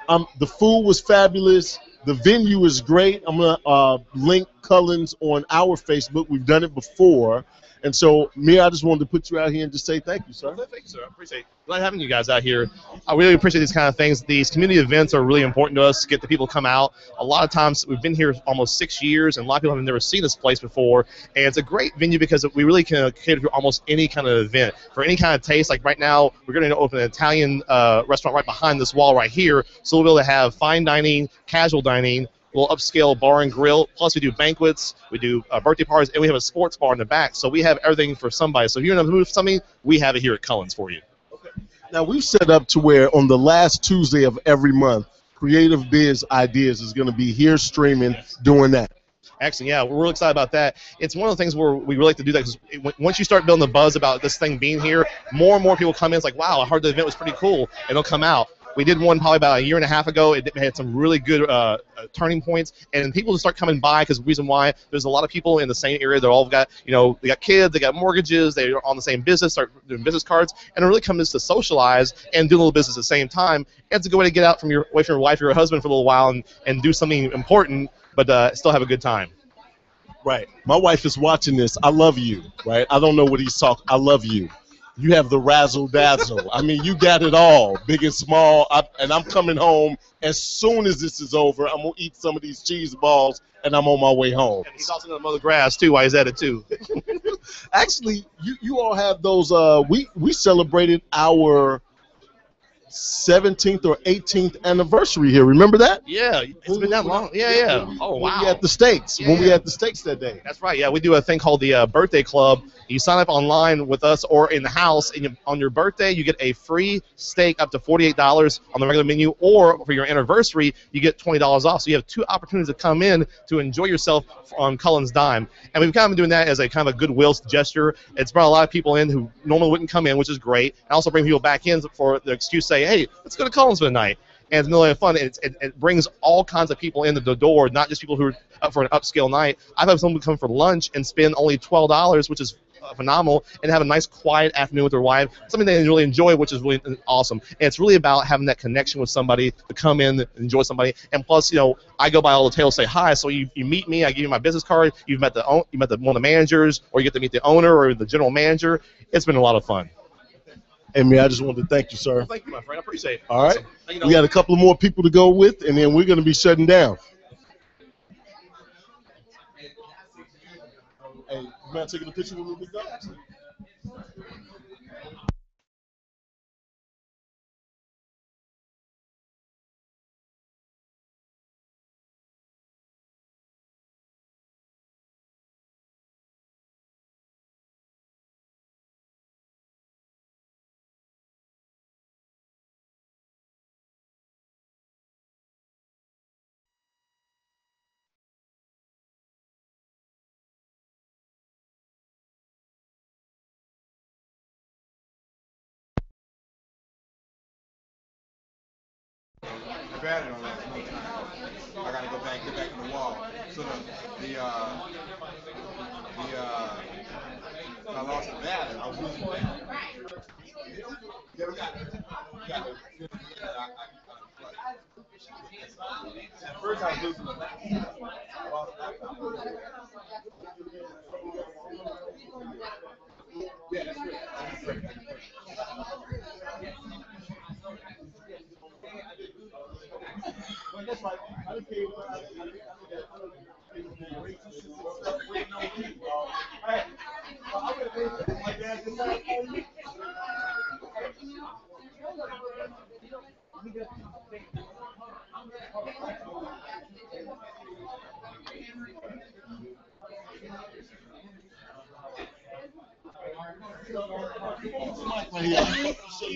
The food was fabulous. The venue is great. I'm going to link Cullen's on our Facebook. We've done it before. And so, Mir, I just wanted to put you out here and just say thank you, sir. Thank you, sir. I appreciate it. Glad having you guys out here. I really appreciate these kind of things. These community events are really important to us to get the people to come out. A lot of times, we've been here almost 6 years, and a lot of people have never seen this place before. And it's a great venue because we really can cater to almost any kind of event. For any kind of taste, like right now, we're going to open an Italian restaurant right behind this wall right here. So we'll be able to have fine dining, casual dining, a little upscale bar and grill. Plus, we do banquets, we do birthday parties, and we have a sports bar in the back. So we have everything for somebody. So if you're in the mood for something, we have it here at Cullen's for you. Now, we've set up to where on the last Tuesday of every month, Creative Biz Ideas is going to be here streaming, doing that. Excellent. Yeah, we're really excited about that. It's one of the things where we really like to do that because once you start building the buzz about this thing being here, more and more people come in. It's like, wow, I heard the event was pretty cool, and they'll come out. We did one probably about a year and a half ago. It had some really good turning points, and people just start coming by because the reason why there's a lot of people in the same area. They're all got, they got kids, they got mortgages, they're on the same business, start doing business cards, and it really comes to socialize and do a little business at the same time. And it's a good way to get out away from your wife or your husband for a little while and do something important, but still have a good time. Right. My wife is watching this. I love you, right? I don't know what he's talking. I love you. You have the razzle dazzle. I mean, you got it all, big and small. And I'm coming home as soon as this is over. I'm gonna eat some of these cheese balls, and I'm on my way home. And he's also gonna mow the grass too while he's at it too. Actually, you all have those. We celebrated our 17th or 18th anniversary here. Remember that? Yeah, it's been that long. Yeah. Oh, wow. When we at the States. Yeah. When we at the States that day. That's right. Yeah, we do a thing called the Birthday Club. You sign up online with us or in the house, and on your birthday, you get a free steak up to $48 on the regular menu, or for your anniversary, you get $20 off. So you have two opportunities to come in to enjoy yourself on Cullen's dime. And we've kind of been doing that as a kind of a goodwill gesture. It's brought a lot of people in who normally wouldn't come in, which is great, and also bring people back in for the excuse to say, hey, let's go to Cullen's for the night. And it's really fun. It brings all kinds of people in the door, not just people who are up for an upscale night. I've had someone come for lunch and spend only $12, which is phenomenal, and have a nice quiet afternoon with their wife, something they really enjoy, which is really awesome. And it's really about having that connection with somebody to come in and enjoy somebody. And plus, I go by all the tables, say hi, so you meet me, I give you my business card, you met one of the managers, or you get to meet the owner or the general manager. It's been a lot of fun. Hey, man, I just wanted to thank you, sir. Well, thank you, my friend. I appreciate it. All right. Awesome. We got a couple more people to go with, and then we're going to be shutting down. Hey, you mind taking a picture with me, big dog? Battery on that one time. I gotta get back to the wall. So I lost the battery. I was losing battery. Yeah, we got it. At first I was losing the battery. Yeah, that's great. Well, that's right. I didn't care what I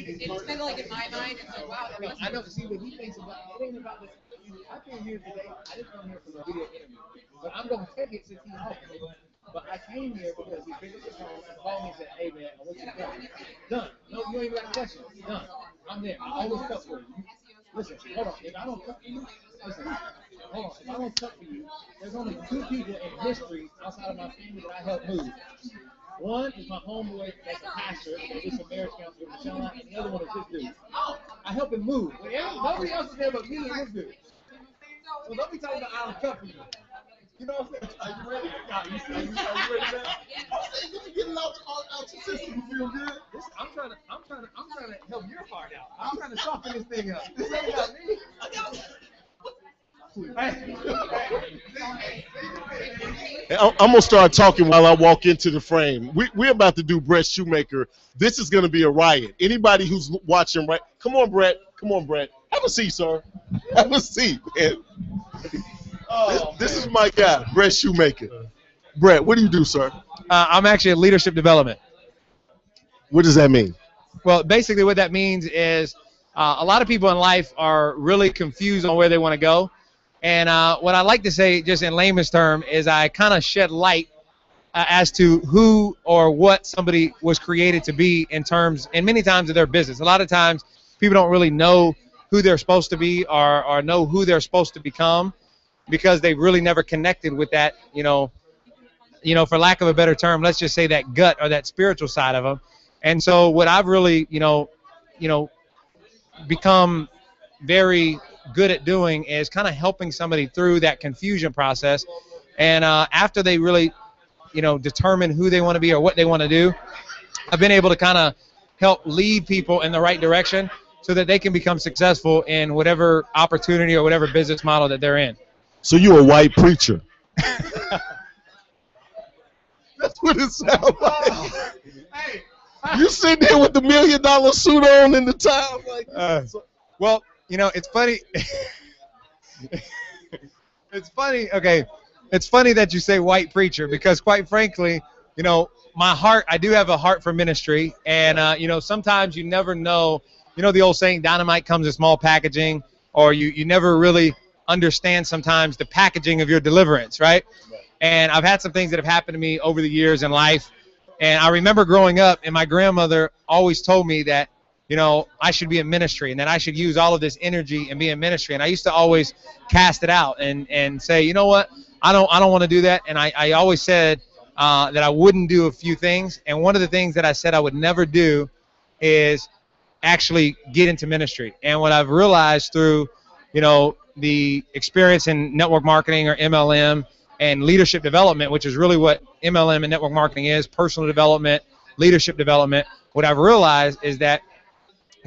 it's kind of like in my mind, it's like, wow, No, I know. See, what he thinks about it ain't about this. I came here today. I didn't come here for a video interview, but I'm gonna take it since he's home. But I came here because he picked up his phone and called me and said, "Hey man, I want you to come." Done. No, you ain't even got a question. Done. I'm there. I always cut for you. Listen, hold on. If I don't cut for you, listen. Hold on. If I don't cut for you, there's only 2 people in history outside of my family that I helped move. One is my homeboy that's a pastor that did some marriage counseling with Michelle, and the other one is this dude. I help him move. Nobody else is there but me and this dude. So don't be talking about I don't cut for you. You know what I'm saying? Are you ready? Are you ready, man? I'm saying you can get it out your system. You feel good? Listen, I'm trying to help your heart out. I'm trying to soften this thing up. This ain't about me. I got I'm gonna start talking while I walk into the frame. We're about to do Brett Shoemaker. This is gonna be a riot. Anybody who's watching, right? Come on, Brett. Come on, Brett. Have a seat, sir. Have a seat, man. This is my guy, Brett Shoemaker. Brett, what do you do, sir? I'm actually in leadership development. What does that mean? Well, basically what that means is a lot of people in life are really confused on where they want to go. And what I like to say, just in layman's term, is I kind of shed light as to who or what somebody was created to be in terms, and many times of their business. A lot of times people don't really know who they're supposed to be or know who they're supposed to become because they've really never connected with that, you know, for lack of a better term, let's just say that gut or that spiritual side of them. And so what I've really, become very good at doing is kind of helping somebody through that confusion process. And after they really, determine who they want to be or what they want to do, I've been able to kind of help lead people in the right direction so that they can become successful in whatever opportunity or whatever business model that they're in. So you're a white preacher. That's what it sounds like. Hey, you sitting here with the $1 million suit on in the time, like. Well, it's funny. It's funny. Okay, it's funny that you say white preacher because, quite frankly, my heart. I do have a heart for ministry, and sometimes you never know. The old saying, "Dynamite comes in small packaging," or you never really understand sometimes the packaging of your deliverance, right? And I've had some things that have happened to me over the years in life, and I remember growing up, and my grandmother always told me that, I should be in ministry and that I should use all of this energy and be in ministry. And I used to always cast it out and say, you know what, I don't want to do that. And I always said that I wouldn't do a few things. And one of the things that I said I would never do is actually get into ministry. And what I've realized through, the experience in network marketing or MLM and leadership development, which is really what MLM and network marketing is, personal development, leadership development, what I've realized is that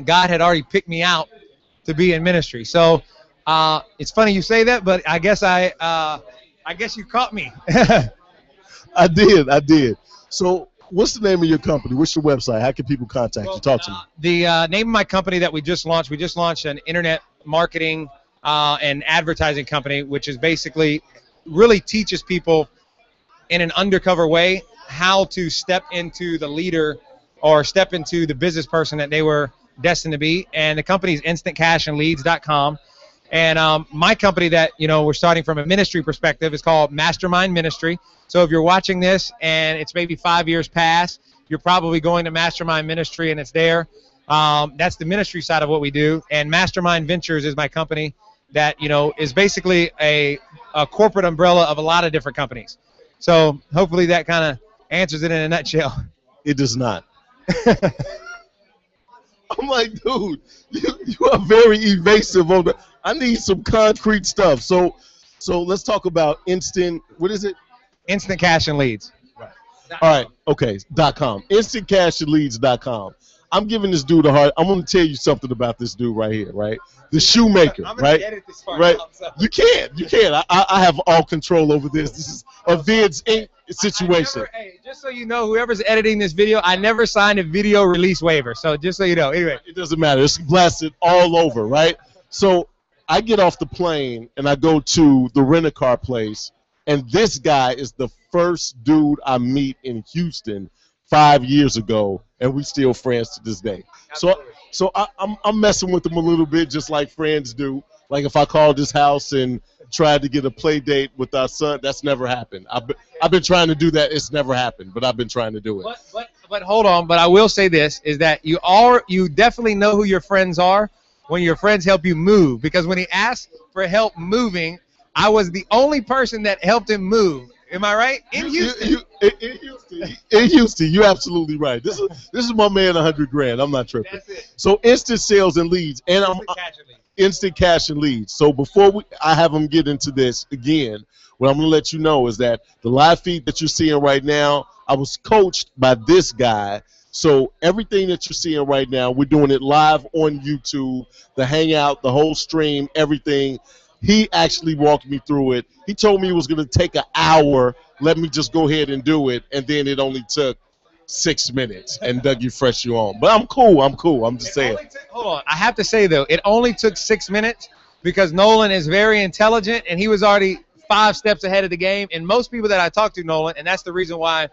God had already picked me out to be in ministry. So it's funny you say that, but I guess you caught me. I did. So what's the name of your company? What's your website? How can people contact you? Talk to me. The name of my company that we just launched an internet marketing and advertising company, which is basically really teaches people in an undercover way how to step into the leader or step into the business person that they were destined to be. And the company is instantcashandleads.com. And my company that we're starting from a ministry perspective is called Mastermind Ministry. So if you're watching this and it's maybe 5 years past, you're probably going to Mastermind Ministry and it's there. That's the ministry side of what we do. And Mastermind Ventures is my company that is basically a corporate umbrella of a lot of different companies. So hopefully that kind of answers it in a nutshell. It does not. I'm like, dude, you are very evasive on the. I need some concrete stuff. So let's talk about instant. What is it? Instant Cash and Leads. Right. All right. Okay. .com. InstantCashAndLeads.com. I'm giving this dude a heart. I'm going to tell you something about this dude right here, right? The shoemaker, I'm right? edit this part right? out, so. You can't. I have all control over this. This is a Vids Inc. situation. Hey, just so you know, whoever's editing this video, I never signed a video release waiver. So just so you know. Anyway. It doesn't matter. It's blasted all over, right? So I get off the plane and I go to the rent-a-car place, and this guy is the first dude I meet in Houston 5 years ago, and we still friends to this day. So So I'm messing with them a little bit, just like friends do. Like if I called this house and tried to get a play date with our son, that's never happened. I've been trying to do that. It's never happened, but I've been trying to do it. But hold on. But I will say this is that you definitely know who your friends are when your friends help you move. Because when he asked for help moving, I was the only person that helped him move. Am I right? In Houston. In Houston, you're absolutely right. This is my man, 100 grand. I'm not tripping. That's it. So instant sales and leads, and instant cash and leads. So before I have them get into this again, what I'm going to let you know is that the live feed that you're seeing right now, I was coached by this guy. So everything that you're seeing right now, we're doing it live on YouTube, the Hangout, the whole stream, everything. He actually walked me through it. He told me it was going to take an hour. Let me just go ahead and do it. And then it only took 6 minutes. And Dougie fresh you on. But I'm cool. I'm just saying. Hold on. I have to say, though, it only took 6 minutes because Nolen is very intelligent, and he was already 5 steps ahead of the game. And most people that I talk to, Nolen, and that's the reason why,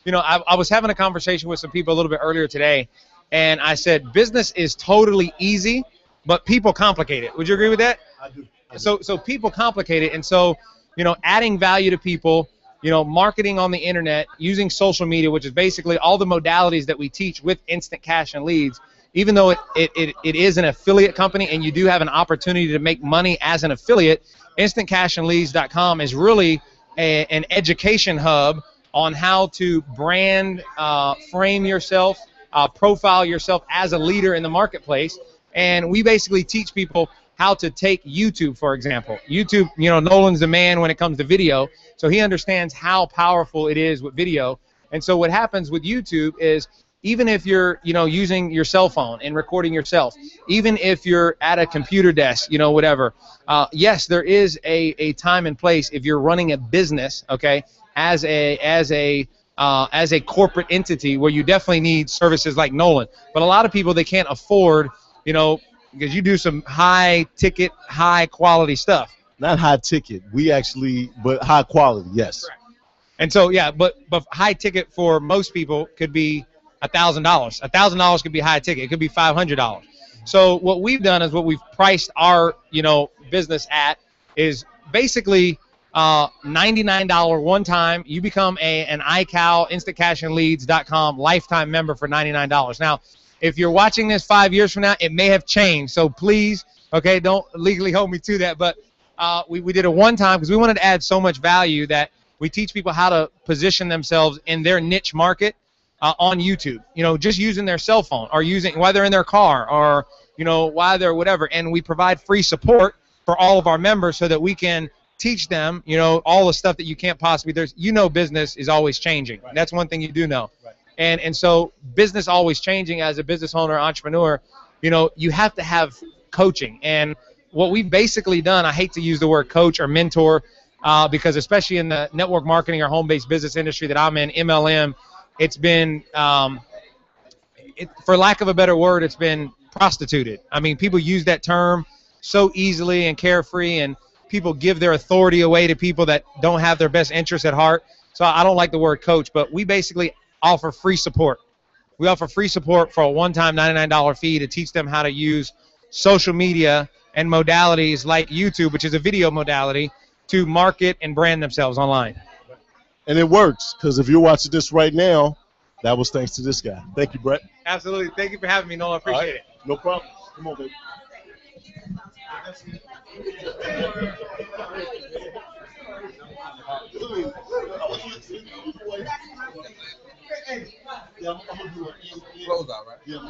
I was having a conversation with some people a little bit earlier today, and I said business is totally easy, but people complicate it. Would you agree with that? I do. So people complicate it, and so adding value to people, marketing on the internet, using social media, which is basically all the modalities that we teach with instant cash and leads. Even though it is an affiliate company and you do have an opportunity to make money as an affiliate, instantcashandleads.com is really an education hub on how to brand, frame yourself, profile yourself as a leader in the marketplace. And we basically teach people how to take YouTube, for example. YouTube, Nolen's the man when it comes to video, so he understands how powerful it is with video. And so what happens with YouTube is even if you're, using your cell phone and recording yourself, even if you're at a computer desk, whatever, yes, there is a time and place if you're running a business, okay, as a corporate entity where you definitely need services like Nolen. But a lot of people, they can't afford, because you do some high ticket, high quality stuff. Not high ticket. But high quality, yes. Correct. And so, yeah, but high ticket for most people could be $1,000. $1,000 could be high ticket. It could be $500. So what we've done is what we've priced our, business at is basically $99 one time. You become an iCal, instantcashandleads.com lifetime member for $99. Now, if you're watching this 5 years from now, it may have changed. So please, okay, don't legally hold me to that. But we did it one time because we wanted to add so much value that we teach people how to position themselves in their niche market on YouTube. Just using their cell phone or while they're in their car or, while they're whatever. And we provide free support for all of our members so that we can teach them, all the stuff that you can't possibly. Business is always changing. Right. That's one thing you do know. Right. And so business always changing as a business owner, entrepreneur, you have to have coaching. And what we've basically done, I hate to use the word coach or mentor because especially in the network marketing or home-based business industry that I'm in, MLM, it's been, for lack of a better word, it's been prostituted. I mean, people use that term so easily and carefree, and people give their authority away to people that don't have their best interests at heart. So I don't like the word coach, but we basically offer free support. We offer free support for a one-time $99 fee to teach them how to use social media and modalities like YouTube, which is a video modality, to market and brand themselves online. And it works, because if you're watching this right now, that was thanks to this guy. Thank you, Brett. Absolutely. Thank you for having me, Nolen. I appreciate it. No problem. Come on, baby. Close out, right? Yeah.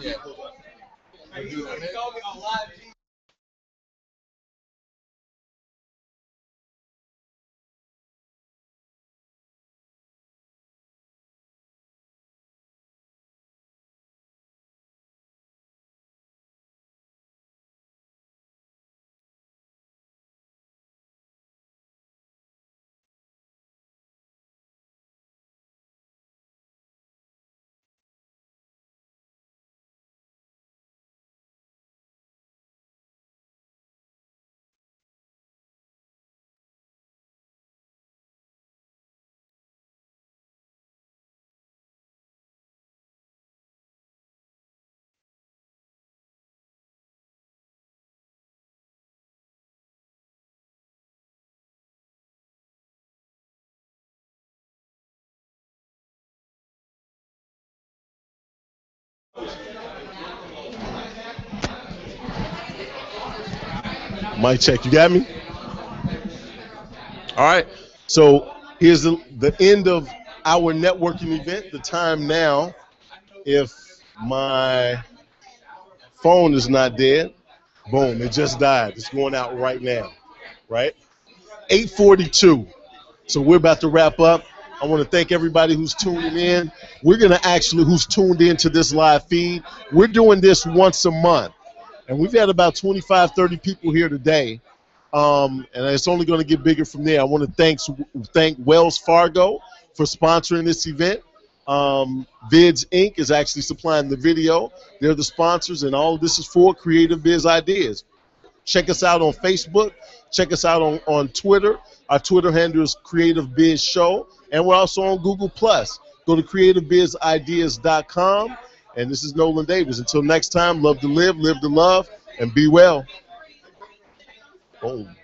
Mic check. You got me? All right. So here's the end of our networking event. The time now, if my phone is not dead, boom, it just died. It's going out right now, right? 8:42. So we're about to wrap up. I want to thank everybody who's tuning in. We're going to actually, who's tuned into this live feed. We're doing this once a month. And we've had about 25, 30 people here today. And it's only going to get bigger from there. I want to thank Wells Fargo for sponsoring this event. Vids Inc. is actually supplying the video. They're the sponsors, and all of this is for Creative Biz Ideas. Check us out on Facebook. Check us out on Twitter. Our Twitter handle is Creative Biz Show, and we're also on Google+. Go to creativebizIdeas.com, and this is Nolen Davis. Until next time, love to live to love, and be well. Boom.